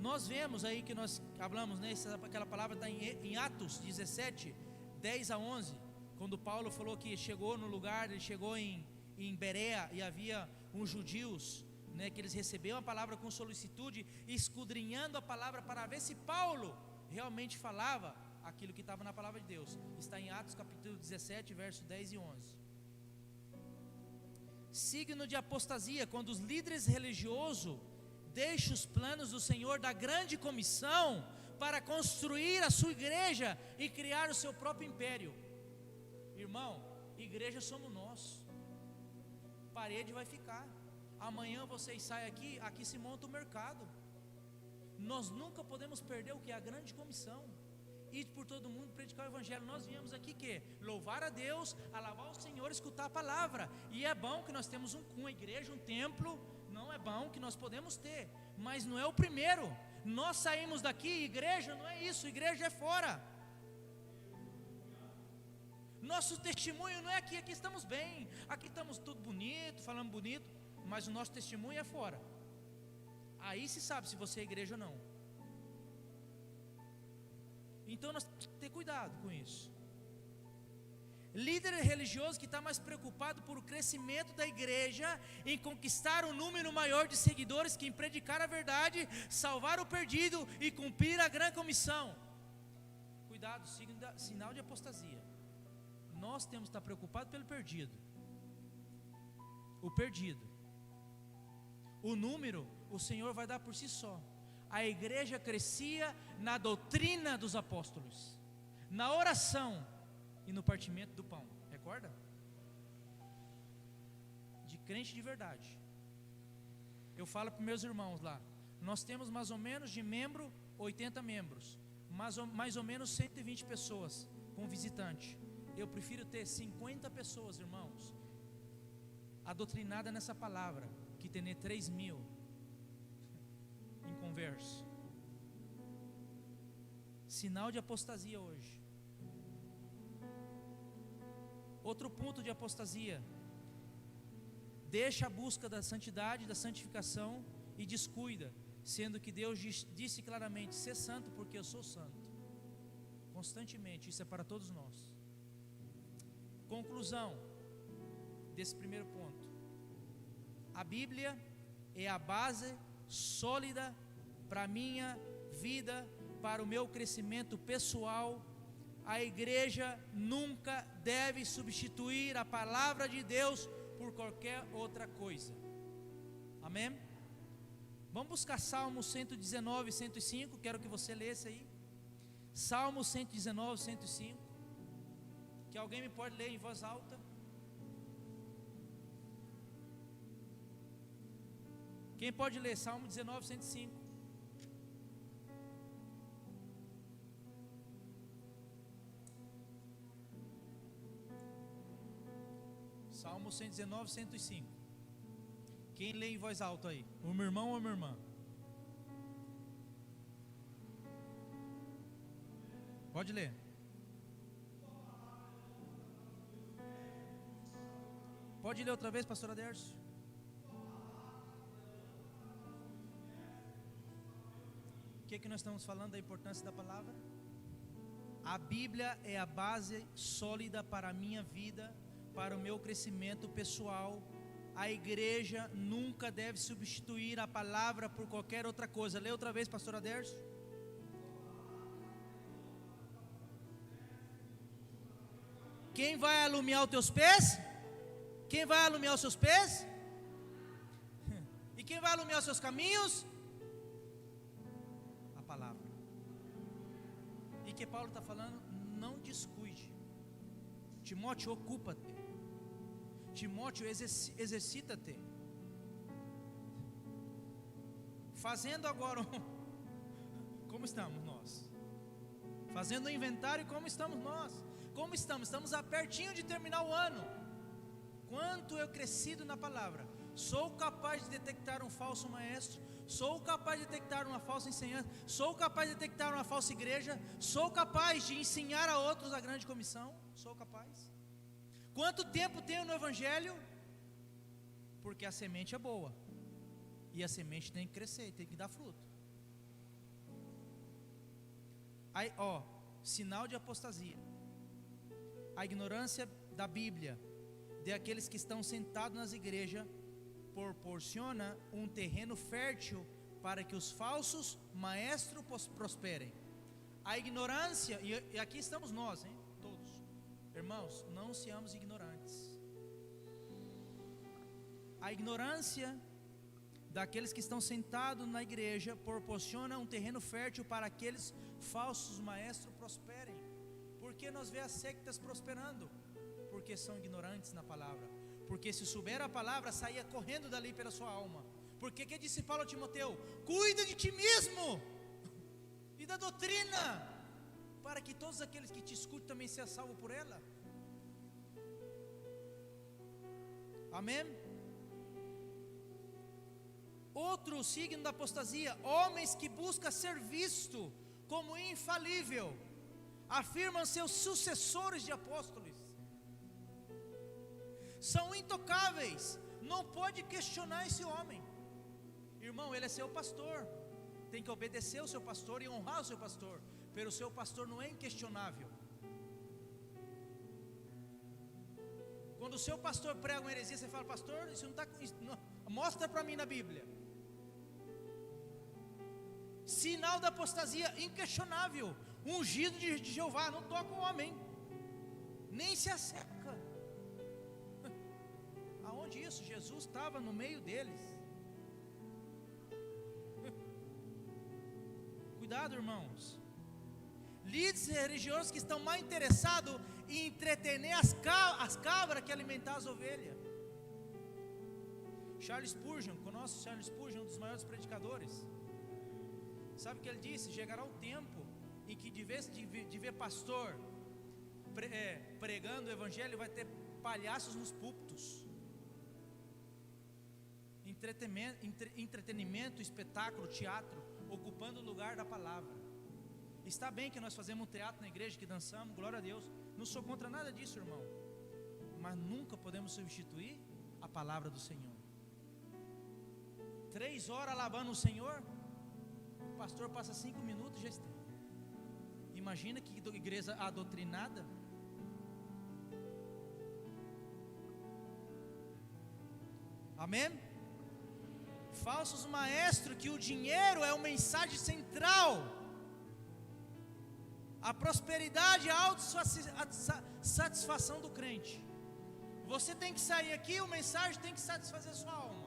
Nós vemos aí que nós falamos, né, aquela palavra está em Atos 17, 10 a 11, quando Paulo falou que chegou no lugar, ele chegou em Berea e havia uns judeus, né, que eles receberam a palavra com solicitude, escudrinhando a palavra para ver se Paulo realmente falava aquilo que estava na palavra de Deus. Está em Atos capítulo 17, verso 10 e 11. Signo de apostasia, quando os líderes religiosos deixam os planos do Senhor da grande comissão para construir a sua igreja e criar o seu próprio império. Irmão, igreja somos nós. Parede vai ficar. Amanhã vocês saem aqui se monta o mercado. Nós nunca podemos perder o que é a grande comissão. Ir por todo mundo, predicar o evangelho. Nós viemos aqui que louvar a Deus, alabar o Senhor, escutar a palavra. E é bom que nós temos uma igreja, um templo. Não é bom que nós podemos ter, mas não é o primeiro. Nós saímos daqui, igreja não é isso, igreja é fora. Nosso testemunho não é aqui estamos bem, aqui estamos tudo bonito, falando bonito, mas o nosso testemunho é fora. Aí se sabe se você é igreja ou não. Então nós temos que ter cuidado com isso. Líder religioso que está mais preocupado por o crescimento da igreja, em conquistar um número maior de seguidores que em predicar a verdade, salvar o perdido e cumprir a grande comissão. Cuidado, sinal de apostasia. Nós temos que estar preocupados pelo perdido. O perdido. O número, o Senhor vai dar por si só. A igreja crescia na doutrina dos apóstolos, na oração e no partimento do pão. Recorda? De crente de verdade. Eu falo para meus irmãos lá, nós temos mais ou menos de membro 80 membros, mais ou menos 120 pessoas com visitante. Eu prefiro ter 50 pessoas, irmãos, adoutrinadas nessa palavra, que ter 3.000 inconversos. Sinal de apostasia hoje. Outro ponto de apostasia: deixa a busca da santidade, da santificação e descuida, sendo que Deus disse claramente: ser santo porque eu sou santo. Constantemente, isso é para todos nós. Conclusão desse primeiro ponto: a Bíblia é a base sólida para a minha vida, para o meu crescimento pessoal, a igreja nunca deve substituir a palavra de Deus por qualquer outra coisa. Amém? Vamos buscar Salmo 119, 105. Quero que você lesse aí. Salmo 119, 105. Que alguém me pode ler em voz alta? Quem pode ler? Salmo 19, 105. Salmo 119, 105. Quem lê em voz alta aí? O meu irmão ou a minha irmã? Pode ler. Pode ler outra vez, pastor Adércio? O que nós estamos falando da importância da palavra? A Bíblia é a base sólida para a minha vida, para o meu crescimento pessoal. A igreja nunca deve substituir a palavra por qualquer outra coisa. Lê outra vez, pastor Adércio. Quem vai alumiar os teus pés? Quem vai alumiar os seus pés? E quem vai alumiar os seus caminhos? A palavra. E que Paulo está falando? Não descuide. Timóteo, ocupa-te. Timóteo, exercita-te. Fazendo agora como estamos nós? Fazendo o inventário, como estamos nós? Como estamos? Estamos pertinho de terminar o ano. Quanto eu crescido na palavra. Sou capaz de detectar um falso maestro. Sou capaz de detectar uma falsa ensinança. Sou capaz de detectar uma falsa igreja. Sou capaz de ensinar a outros a grande comissão. Sou capaz. Quanto tempo tenho no evangelho? Porque a semente é boa. E a semente tem que crescer, tem que dar fruto. Aí, sinal de apostasia. A ignorância da Bíblia, de aqueles que estão sentados nas igrejas, proporciona um terreno fértil para que os falsos maestros prosperem. A ignorância, e aqui estamos nós, hein, todos. Irmãos, não seamos ignorantes. A ignorância daqueles que estão sentados na igreja proporciona um terreno fértil para aqueles falsos maestros prosperem. Por que nós vemos as sectas prosperando? Porque são ignorantes na palavra. Porque se souber a palavra, saía correndo dali pela sua alma. Porque que disse Paulo a Timoteu? Cuida de ti mesmo e da doutrina, para que todos aqueles que te escutam também sejam salvos por ela. Amém? Outro signo da apostasia: homens que buscam ser visto como infalível, afirmam seus sucessores de apóstolos, são intocáveis, não pode questionar esse homem. Irmão, ele é seu pastor, tem que obedecer o seu pastor e honrar o seu pastor, pero o seu pastor não é inquestionável. Quando o seu pastor prega uma heresia, você fala: pastor, isso não está, mostra para mim na Bíblia. Sinal da apostasia inquestionável: ungido de Jeová, não toca o homem, nem se acerca. Aonde isso? Jesus estava no meio deles. Cuidado, irmãos. Líderes religiosos que estão mais interessados em entretener as cabras que alimentar as ovelhas. Charles Spurgeon, conosco Charles Spurgeon, um dos maiores predicadores. Sabe o que ele disse? Chegará o tempo em que de vez de ver pastor pregando o evangelho, vai ter palhaços nos púlpitos. Entretenimento, espetáculo, teatro, ocupando o lugar da palavra. Está bem que nós fazemos um teatro na igreja, que dançamos, glória a Deus. Não sou contra nada disso, irmão. Mas nunca podemos substituir a palavra do Senhor. 3 horas alabando o Senhor, o pastor passa 5 minutos e já está. Imagina que igreja adotrinada. Amém? Falsos maestros, que o dinheiro é uma mensagem central. A prosperidade é a autossatisfação do crente. Você tem que sair aqui, o mensagem tem que satisfazer a sua alma.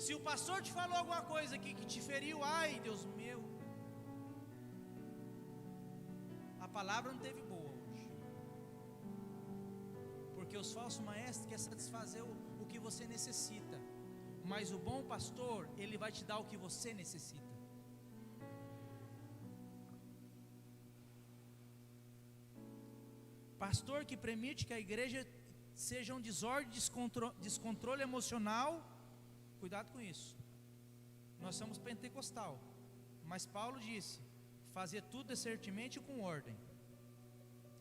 Se o pastor te falou alguma coisa aqui que te feriu, ai Deus meu, a palavra não teve boa hoje. Porque os falsos maestros querem satisfazer o que você necessita. Mas o bom pastor, ele vai te dar o que você necessita. Pastor que permite que a igreja seja um desordem, descontrole emocional, cuidado com isso. Nós somos pentecostal, mas Paulo disse, fazer tudo decentemente e com ordem.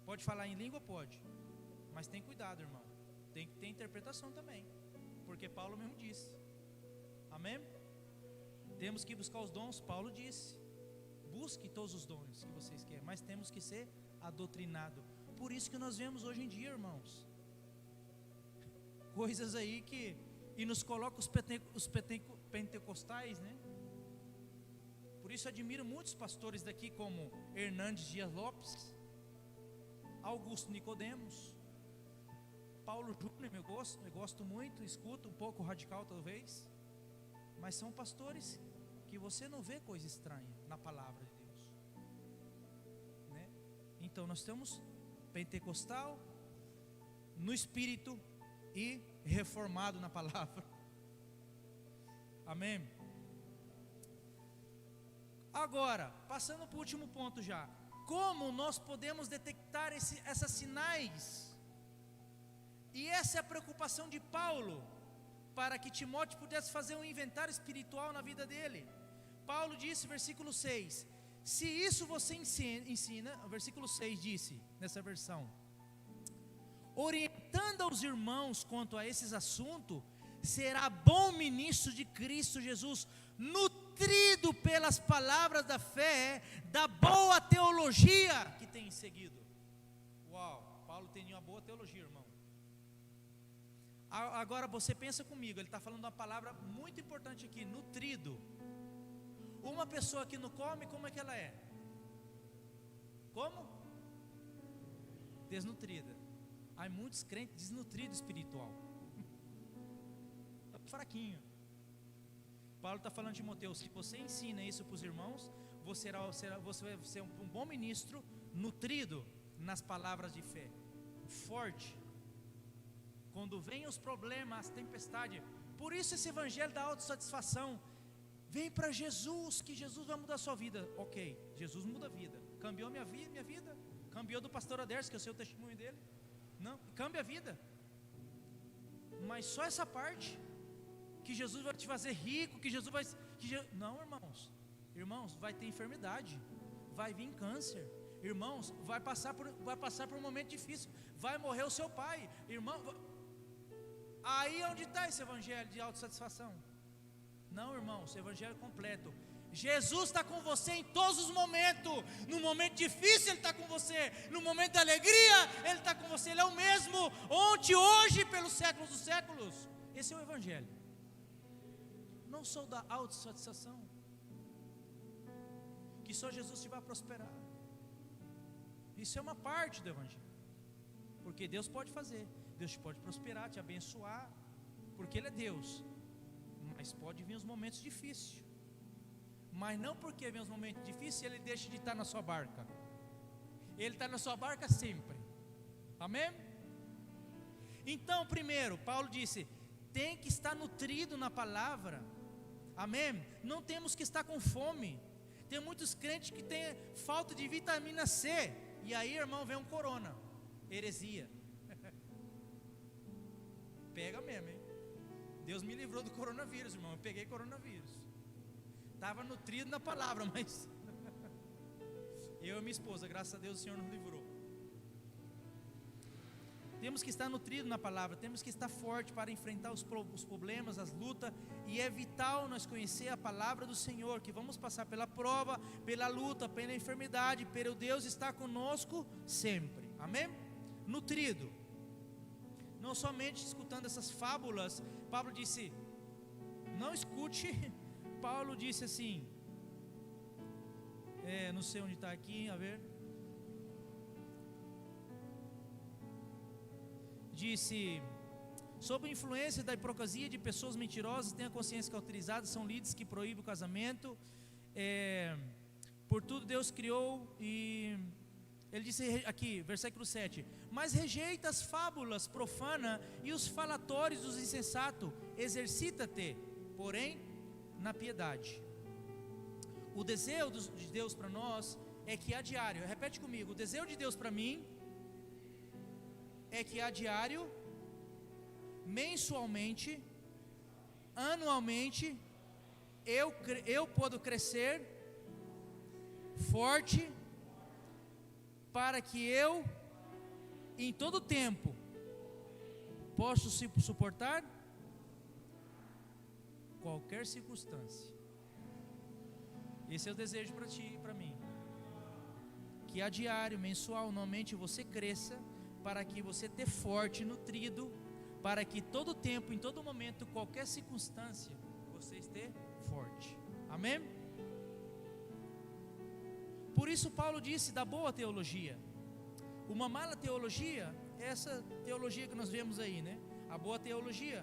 Pode falar em língua? Pode, mas tem cuidado, irmão. Tem que ter interpretação também, porque Paulo mesmo disse. Amém? Temos que buscar os dons. Paulo disse, busque todos os dons que vocês querem, mas temos que ser adoutrinados. Por isso que nós vemos hoje em dia, irmãos, coisas aí que, e nos coloca os pentecostais, né? Por isso admiro muitos pastores daqui, como Hernandes Dias Lopes, Augusto Nicodemos, Paulo Júnior, eu gosto muito, escuto, um pouco radical talvez, mas são pastores que você não vê coisa estranha na palavra de Deus, né? Então nós temos pentecostal no espírito e reformado na palavra. Amém? Agora, passando para o último ponto já. Como nós podemos detectar esses sinais? E essa é a preocupação de Paulo, para que Timóteo pudesse fazer um inventário espiritual na vida dele. Paulo disse, versículo 6, se isso você ensina, o versículo 6 disse, nessa versão, orientando aos irmãos quanto a esses assuntos, será bom ministro de Cristo Jesus, nutrido pelas palavras da fé, da boa teologia que tem seguido. Uau, Paulo tem uma boa teologia, irmão. Agora você pensa comigo, ele está falando uma palavra muito importante aqui, nutrido. Uma pessoa que não come, como é que ela é? Como? Desnutrida. Há muitos crentes desnutridos espiritual. Fraquinho. Paulo está falando de Timóteo, se você ensina isso para os irmãos, você vai ser um bom ministro, nutrido nas palavras de fé, forte. Quando vem os problemas, as tempestades, por isso esse evangelho da autossatisfação, vem para Jesus, que Jesus vai mudar a sua vida. Ok, Jesus muda a vida, cambiou minha vida, cambiou do pastor Aderso, que eu sei o testemunho dele. Não, cambia a vida. Mas só essa parte, que Jesus vai te fazer rico, que Jesus vai... Não, irmãos, vai ter enfermidade, vai vir câncer, irmãos, vai passar por um momento difícil, vai morrer o seu pai, irmão. Aí é onde está esse evangelho de autossatisfação? Não, irmãos, esse evangelho completo. Jesus está com você em todos os momentos. No momento difícil Ele está com você, no momento da alegria Ele está com você. Ele é o mesmo ontem, hoje, pelos séculos dos séculos. Esse é o evangelho. Não sou da autossatisfação, que só Jesus te vai prosperar. Isso é uma parte do evangelho, porque Deus pode fazer, Deus te pode prosperar, te abençoar, porque Ele é Deus. Mas pode vir os momentos difíceis, mas não porque vem os momentos difíceis Ele deixa de estar na sua barca. Ele está na sua barca sempre. Amém? Então, primeiro, Paulo disse, tem que estar nutrido na palavra. Amém? Não temos que estar com fome. Tem muitos crentes que têm falta de vitamina C, e aí, irmão, vem um corona, heresia. Pega mesmo, hein? Deus me livrou do coronavírus, irmão. Eu peguei coronavírus. Estava nutrido na palavra, mas eu e minha esposa, graças a Deus o Senhor nos livrou. Temos que estar nutrido na palavra, temos que estar forte para enfrentar os problemas, as lutas, e é vital nós conhecer a palavra do Senhor, que vamos passar pela prova, pela luta, pela enfermidade, pero Deus está conosco sempre. Amém? Nutrido. Não somente escutando essas fábulas. Paulo disse, não escute. Paulo disse assim, não sei onde está aqui, a ver. disse: sob a influência da hipocrisia de pessoas mentirosas, tenha consciência cauterizada, são líderes que proíbem o casamento. Por tudo Deus criou. E ele disse aqui, versículo 7: mas rejeita as fábulas profanas e os falatórios dos insensatos, exercita-te, porém, na piedade. O desejo de Deus para nós é que a diário, repete comigo, o desejo de Deus para mim é que a diário, mensalmente, anualmente, eu posso crescer forte, para que eu, em todo tempo, possa suportar qualquer circunstância. Esse é o desejo para ti e para mim. Que a diário, mensual, anualmente você cresça, para que você esteja forte, nutrido, para que todo tempo, em todo momento, qualquer circunstância, você esteja forte. Amém? Por isso Paulo disse da boa teologia. Uma mala teologia é essa teologia que nós vemos aí, né? A boa teologia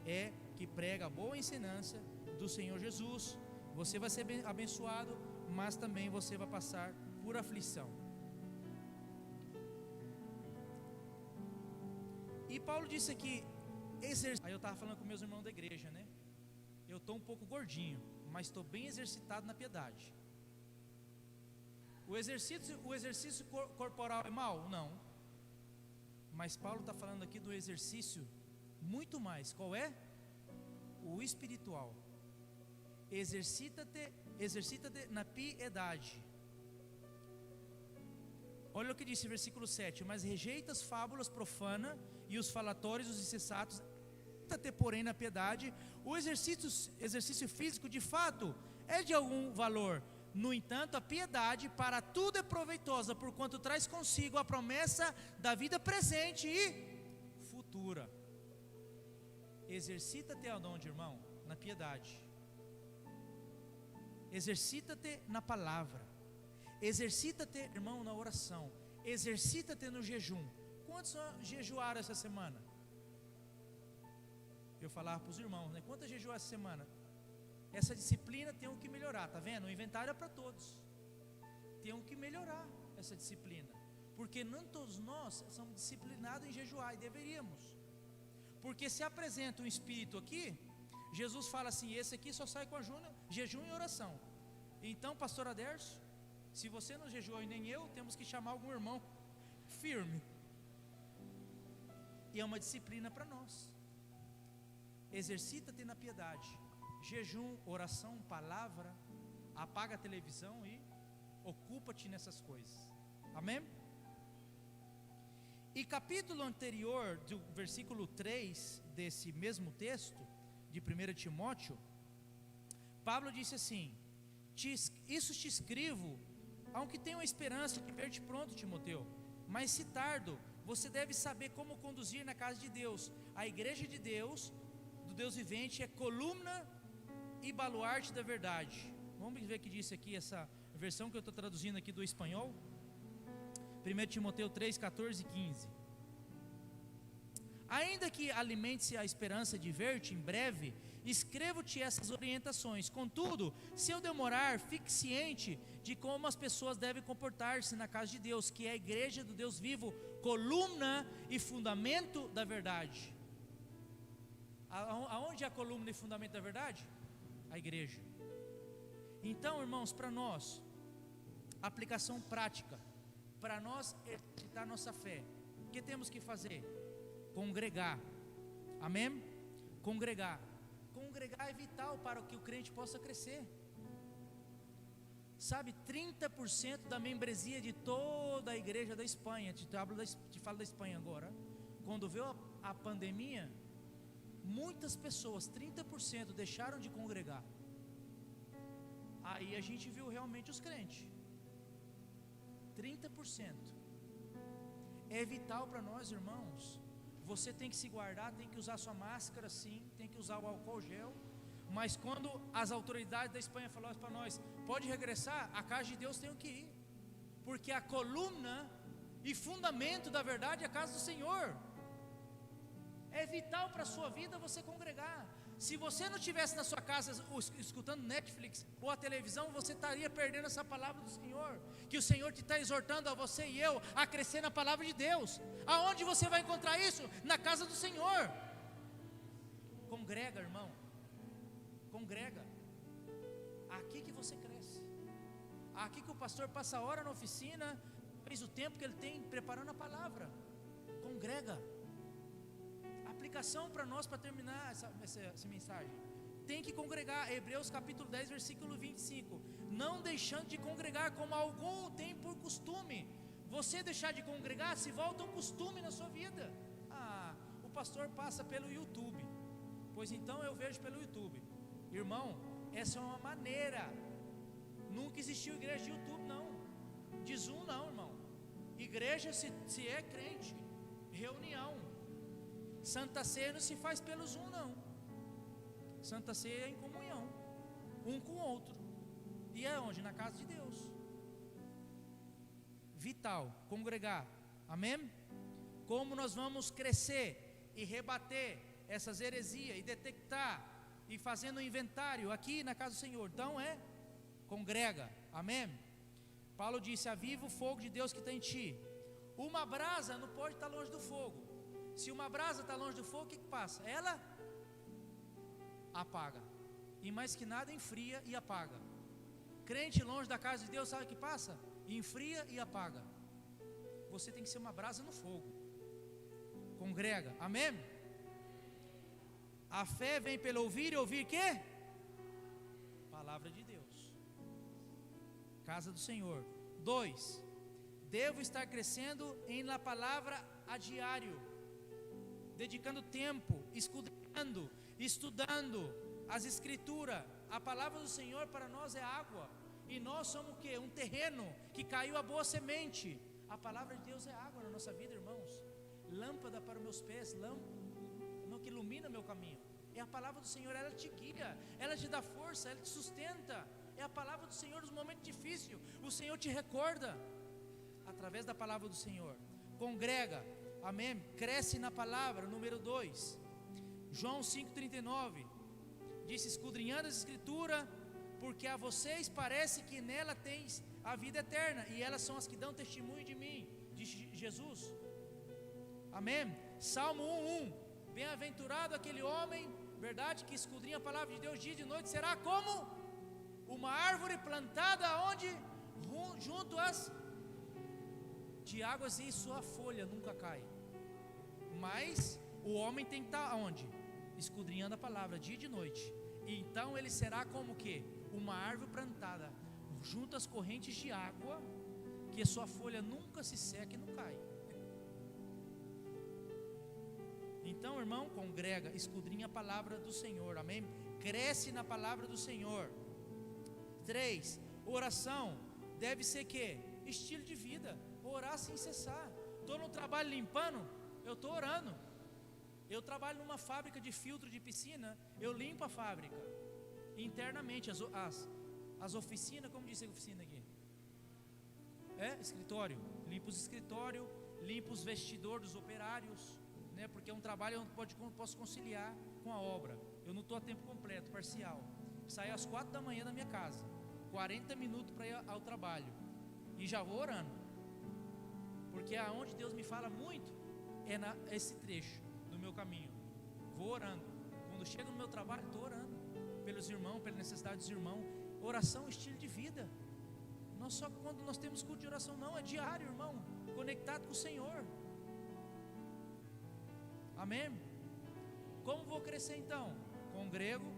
é que prega a boa ensinança do Senhor Jesus. Você vai ser abençoado, mas também você vai passar por aflição. E Paulo disse aqui, aí eu estava falando com meus irmãos da igreja, né? Eu estou um pouco gordinho, mas estou bem exercitado na piedade. O exercício corporal é mau? Não. Mas Paulo está falando aqui do exercício muito mais. Qual é? O espiritual. Exercita-te na piedade. Olha o que disse o versículo 7: mas rejeita as fábulas profanas e os falatórios dos insensatos, exercita-te, porém, na piedade. O exercício físico, de fato, é de algum valor. No entanto, a piedade para tudo é proveitosa, porquanto traz consigo a promessa da vida presente e futura. Exercita-te aonde, irmão? Na piedade. Exercita-te na palavra. Exercita-te, irmão, na oração. Exercita-te no jejum. Quantos jejuaram essa semana? Eu falava para os irmãos, né? Quantos jejuaram essa semana? Essa disciplina tem que melhorar, tá vendo? O inventário é para todos. Tem que melhorar essa disciplina, porque não todos nós somos disciplinados em jejuar, e deveríamos. Porque se apresenta um espírito aqui, Jesus fala assim: esse aqui só sai com jejum e oração. Então, pastor Aderso, se você não jejuou e nem eu, temos que chamar algum irmão firme. E é uma disciplina para nós. Exercita-te na piedade. Jejum, oração, palavra. Apaga a televisão e ocupa-te nessas coisas. Amém? E capítulo anterior, do versículo 3 desse mesmo texto, de 1 Timóteo, Pablo disse assim: isso te escrevo, aunque tenho a esperança de ver-te pronto, Timoteu. Mas se tardo, você deve saber como conduzir na casa de Deus. A igreja de Deus, do Deus vivente, é coluna e baluarte da verdade. Vamos ver o que disse aqui essa versão que eu estou traduzindo aqui do espanhol. 1 Timoteu 3, 14 e 15. Ainda que alimente-se a esperança de ver-te em breve, escrevo-te essas orientações. Contudo, se eu demorar, fique ciente de como as pessoas devem comportar-se na casa de Deus, que é a igreja do Deus vivo, coluna e fundamento da verdade. Aonde é a coluna e fundamento da verdade? A igreja. Então, irmãos, para nós, aplicação prática, para nós exercitar nossa fé, o que temos que fazer? Congregar. Amém? Congregar é vital para que o crente possa crescer. Sabe, 30% da membresia de toda a igreja da Espanha, te falo da Espanha agora, quando veio a pandemia, muitas pessoas, 30% deixaram de congregar. Aí a gente viu realmente os crentes. 30%. É vital para nós, irmãos. Você tem que se guardar, tem que usar sua máscara, sim, tem que usar o álcool gel. Mas quando as autoridades da Espanha falaram para nós: pode regressar, a casa de Deus tem que ir, porque a coluna e fundamento da verdade é a casa do Senhor. É vital para a sua vida você congregar. Se você não estivesse na sua casa escutando Netflix ou a televisão, você estaria perdendo essa palavra do Senhor, que o Senhor te está exortando a você e eu a crescer na palavra de Deus. Aonde você vai encontrar isso? Na casa do Senhor. Congrega, irmão. Congrega. Aqui que você cresce. Aqui que o pastor passa a hora na oficina, fez o tempo que ele tem preparando a palavra. Congrega. Aplicação para nós, para terminar essa mensagem. Tem que congregar. Hebreus capítulo 10, versículo 25. Não deixando de congregar, como algum tem por costume. Você deixar de congregar, se volta um costume na sua vida. O pastor passa pelo YouTube. Pois então eu vejo pelo YouTube. Irmão, essa é uma maneira. Nunca existiu igreja de YouTube, não. De Zoom, não, irmão. Igreja se é crente. Reunião. Santa Ceia não se faz pelo Zoom, não. Santa Ceia é em comunhão, um com o outro. E é onde? Na casa de Deus. Vital, congregar. Amém? Como nós vamos crescer e rebater essas heresias e detectar e fazendo um inventário aqui na casa do Senhor? Então congrega. Amém? Paulo disse: aviva o fogo de Deus que está em ti. Uma brasa não pode estar longe do fogo. Se uma brasa está longe do fogo, o que passa? Ela apaga. E mais que nada, enfria e apaga. Crente longe da casa de Deus, sabe o que passa? Enfria e apaga. Você tem que ser uma brasa no fogo. Congrega. Amém? A fé vem pelo ouvir e ouvir quê? Palavra de Deus. Casa do Senhor. 2. Devo estar crescendo em la palavra a diário, dedicando tempo, escudriñando, estudando as escrituras. A palavra do Senhor para nós é água, e nós somos o quê? Um terreno que caiu a boa semente. A palavra de Deus é água na nossa vida, irmãos. Lâmpada para os meus pés, lâmpada que ilumina meu caminho. É a palavra do Senhor, ela te guia, ela te dá força, ela te sustenta. É a palavra do Senhor nos momentos difíceis. O Senhor te recorda através da palavra do Senhor. Congrega. Amém? Cresce na palavra. Número 2, João 5,39 disse: escudrinhando as escrituras, porque a vocês parece que nela tens a vida eterna, e elas são as que dão testemunho de mim, disse Jesus. Amém? Salmo 1:1: bem-aventurado aquele homem, verdade, que escudrinha a palavra de Deus dia e de noite, será como uma árvore plantada onde? Junto às de águas, e sua folha nunca cai. Mas o homem tem que estar onde? Escudrinhando a palavra dia e de noite. E então ele será como o quê? Uma árvore plantada junto às correntes de água, que a sua folha nunca se seca e não cai. Então, irmão, congrega, escudrinha a palavra do Senhor. Amém? Cresce na palavra do Senhor. 3. Oração deve ser que? Estilo de vida. Orar sem cessar. Estou no trabalho limpando, eu estou orando. Eu trabalho numa fábrica de filtro de piscina, eu limpo a fábrica internamente, as oficinas. Como disse a oficina aqui? Escritório. Limpo os escritórios, limpo os vestidores dos operários, né? Porque é um trabalho que eu posso conciliar com a obra. Eu não estou a tempo completo, parcial. Saio às 4 da manhã da minha casa, 40 minutos para ir ao trabalho, e já vou orando, porque aonde Deus me fala muito é esse trecho do meu caminho. Vou orando. Quando chego no meu trabalho, estou orando pelos irmãos, pela necessidade dos irmãos. Oração é estilo de vida. Não só quando nós temos culto de oração, não, é diário, irmão, conectado com o Senhor. Amém? Como vou crescer então? Congrego.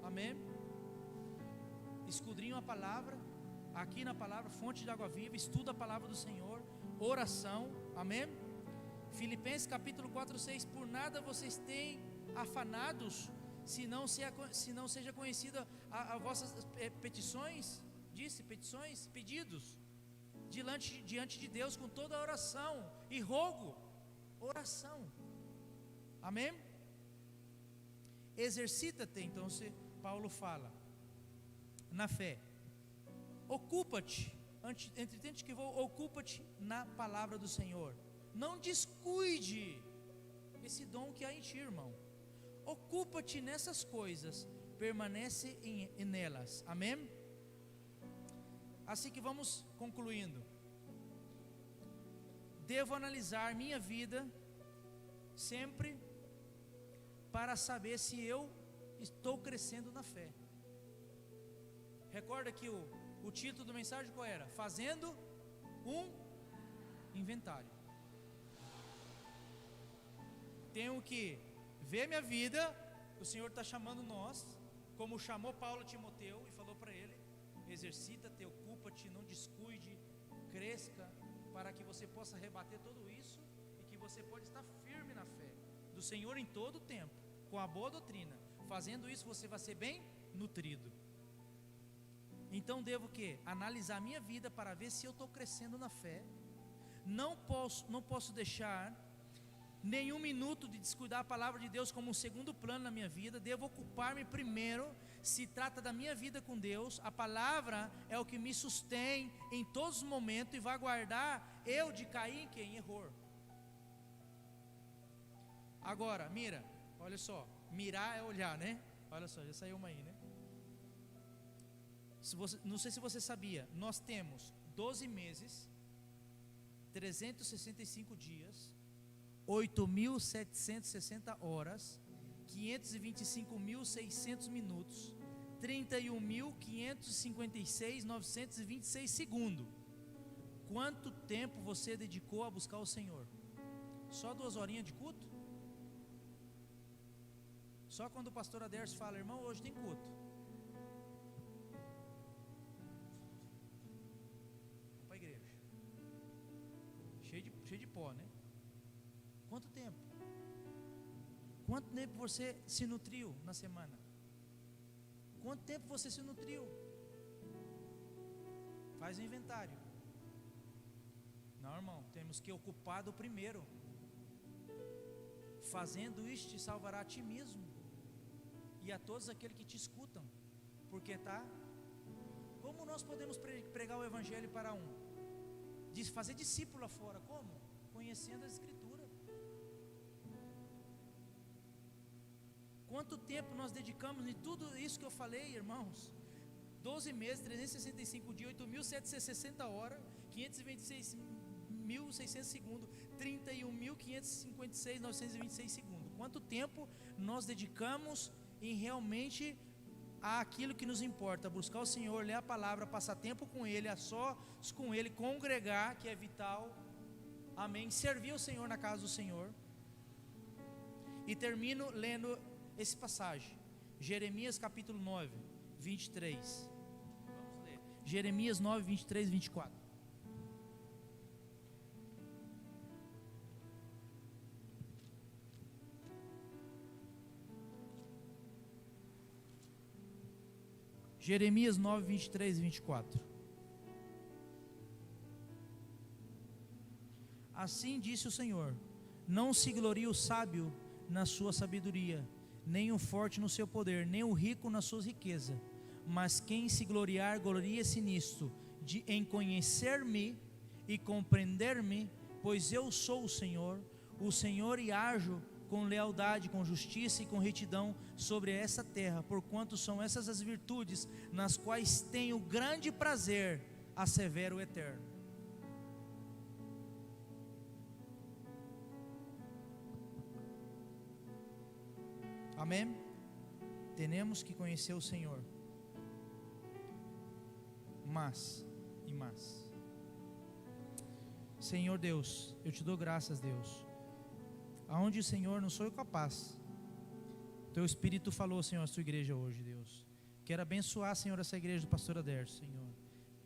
Amém? Escudrinho a palavra, aqui na palavra, fonte de água viva, estuda a palavra do Senhor, oração. Amém? Filipenses capítulo 4:6: por nada vocês têm afanados, se não seja conhecida a vossas petições, pedidos, diante de Deus, com toda a oração e rogo. Oração. Amém? Exercita-te, então, Paulo fala, na fé. Ocupa-te, entre tanto que vou, ocupa-te na palavra do Senhor. Não descuide esse dom que há em ti, irmão. Ocupa-te nessas coisas, permanece nelas. Amém? Assim que vamos concluindo. Devo analisar minha vida sempre para saber se eu estou crescendo na fé. Recorda que o título da mensagem qual era? Fazendo um inventário. Tenho que ver minha vida. O Senhor está chamando nós, como chamou Paulo a Timoteu e falou para ele: exercita-te, ocupa-te, não descuide, cresça, para que você possa rebater tudo isso e que você pode estar firme na fé do Senhor em todo o tempo, com a boa doutrina. Fazendo isso você vai ser bem nutrido. Então devo o quê? Analisar a minha vida para ver se eu estou crescendo na fé. Não posso deixar nenhum minuto de descuidar a palavra de Deus como um segundo plano na minha vida. Devo ocupar-me primeiro. Se trata da minha vida com Deus, a palavra é o que me sustém em todos os momentos e vai guardar eu de cair em quem? Error. Agora, mira, olha só, mirar é olhar, né? Olha só, já saiu uma aí, né? Não sei se você sabia, nós temos 12 meses, 365 dias, 8.760 horas, 525.600 minutos, 31.556.926 segundos. Quanto tempo você dedicou a buscar o Senhor? Só 2 horinhas de culto? Só quando o pastor Aderso fala: irmão, hoje tem culto. Vamos para a igreja. Cheio de pó, né? Quanto tempo? Quanto tempo você se nutriu na semana? Quanto tempo você se nutriu? Faz o inventário. Não, irmão, temos que ocupar do primeiro. Fazendo isso te salvará a ti mesmo e a todos aqueles que te escutam. Porque como nós podemos pregar o evangelho para um? Fazer discípulo lá fora, como? Conhecendo as escrituras. Quanto tempo nós dedicamos em tudo isso que eu falei, irmãos? 12 meses, 365 dias, 8.760 horas, 526.600 segundos, 31.556.926 segundos. Quanto tempo nós dedicamos em realmente àquilo que nos importa? Buscar o Senhor, ler a palavra, passar tempo com Ele, a sós com Ele, congregar, que é vital. Amém. Servir o Senhor na casa do Senhor. E termino lendo essa passagem, Jeremias capítulo 9, 23. Vamos ler. Jeremias 9, 23 e 24. Jeremias 9, 23 e 24. Assim disse o Senhor: não se glorie o sábio na sua sabedoria, nem o forte no seu poder, nem o rico nas suas riquezas, mas quem se gloriar, glorie-se nisto, em conhecer-me e compreender-me, pois eu sou o Senhor e ajo com lealdade, com justiça e com retidão sobre essa terra, porquanto são essas as virtudes nas quais tenho grande prazer, assevera o Eterno. Amém? Temos que conhecer o Senhor. Mas Senhor Deus, eu te dou graças, Deus. Aonde o Senhor não sou eu capaz. Teu Espírito falou, Senhor, a sua igreja hoje, Deus. Quero abençoar, Senhor, essa igreja do pastor Aderso, Senhor.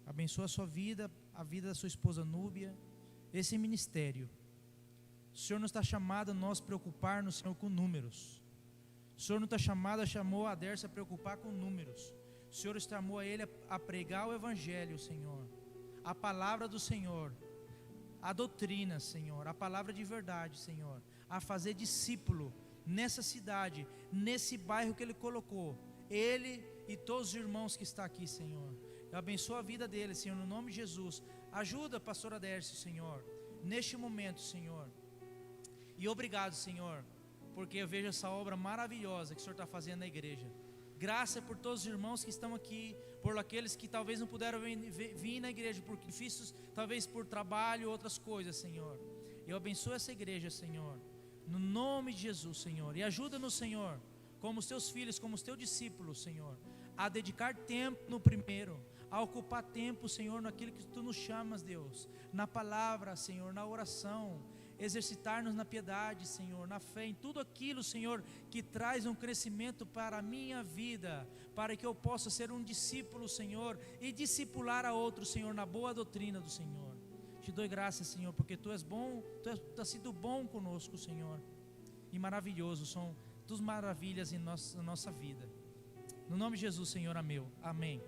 Abençoa a sua vida, a vida da sua esposa Núbia, esse ministério. O Senhor não está chamado a nós preocupar-nos, Senhor, com números. O Senhor não está chamou a Aderso a preocupar com números. O Senhor chamou a ele a pregar o Evangelho, Senhor, a palavra do Senhor, a doutrina, Senhor, a palavra de verdade, Senhor, a fazer discípulo nessa cidade, nesse bairro que Ele colocou, Ele e todos os irmãos que estão aqui, Senhor. Eu abençoo a vida dele, Senhor, no nome de Jesus. Ajuda, pastor Aderso, Senhor, neste momento, Senhor, E obrigado, Senhor, porque eu vejo essa obra maravilhosa que o Senhor está fazendo na igreja. Graça por todos os irmãos que estão aqui, por aqueles que talvez não puderam vir na igreja por difíceis, talvez por trabalho, outras coisas, Senhor. Eu abençoo essa igreja, Senhor, no nome de Jesus, Senhor. E ajuda-nos, Senhor, como os teus filhos, como os teus discípulos, Senhor, a dedicar tempo no primeiro, a ocupar tempo, Senhor, naquilo que Tu nos chamas, Deus, na palavra, Senhor, na oração, exercitar-nos na piedade, Senhor, na fé, em tudo aquilo, Senhor, que traz um crescimento para a minha vida, para que eu possa ser um discípulo, Senhor, e discipular a outros, Senhor, na boa doutrina do Senhor. Te dou graças, Senhor, porque Tu és bom, Tu has sido bom conosco, Senhor, e maravilhoso são Tuas maravilhas em nossa vida. No nome de Jesus, Senhor, amém.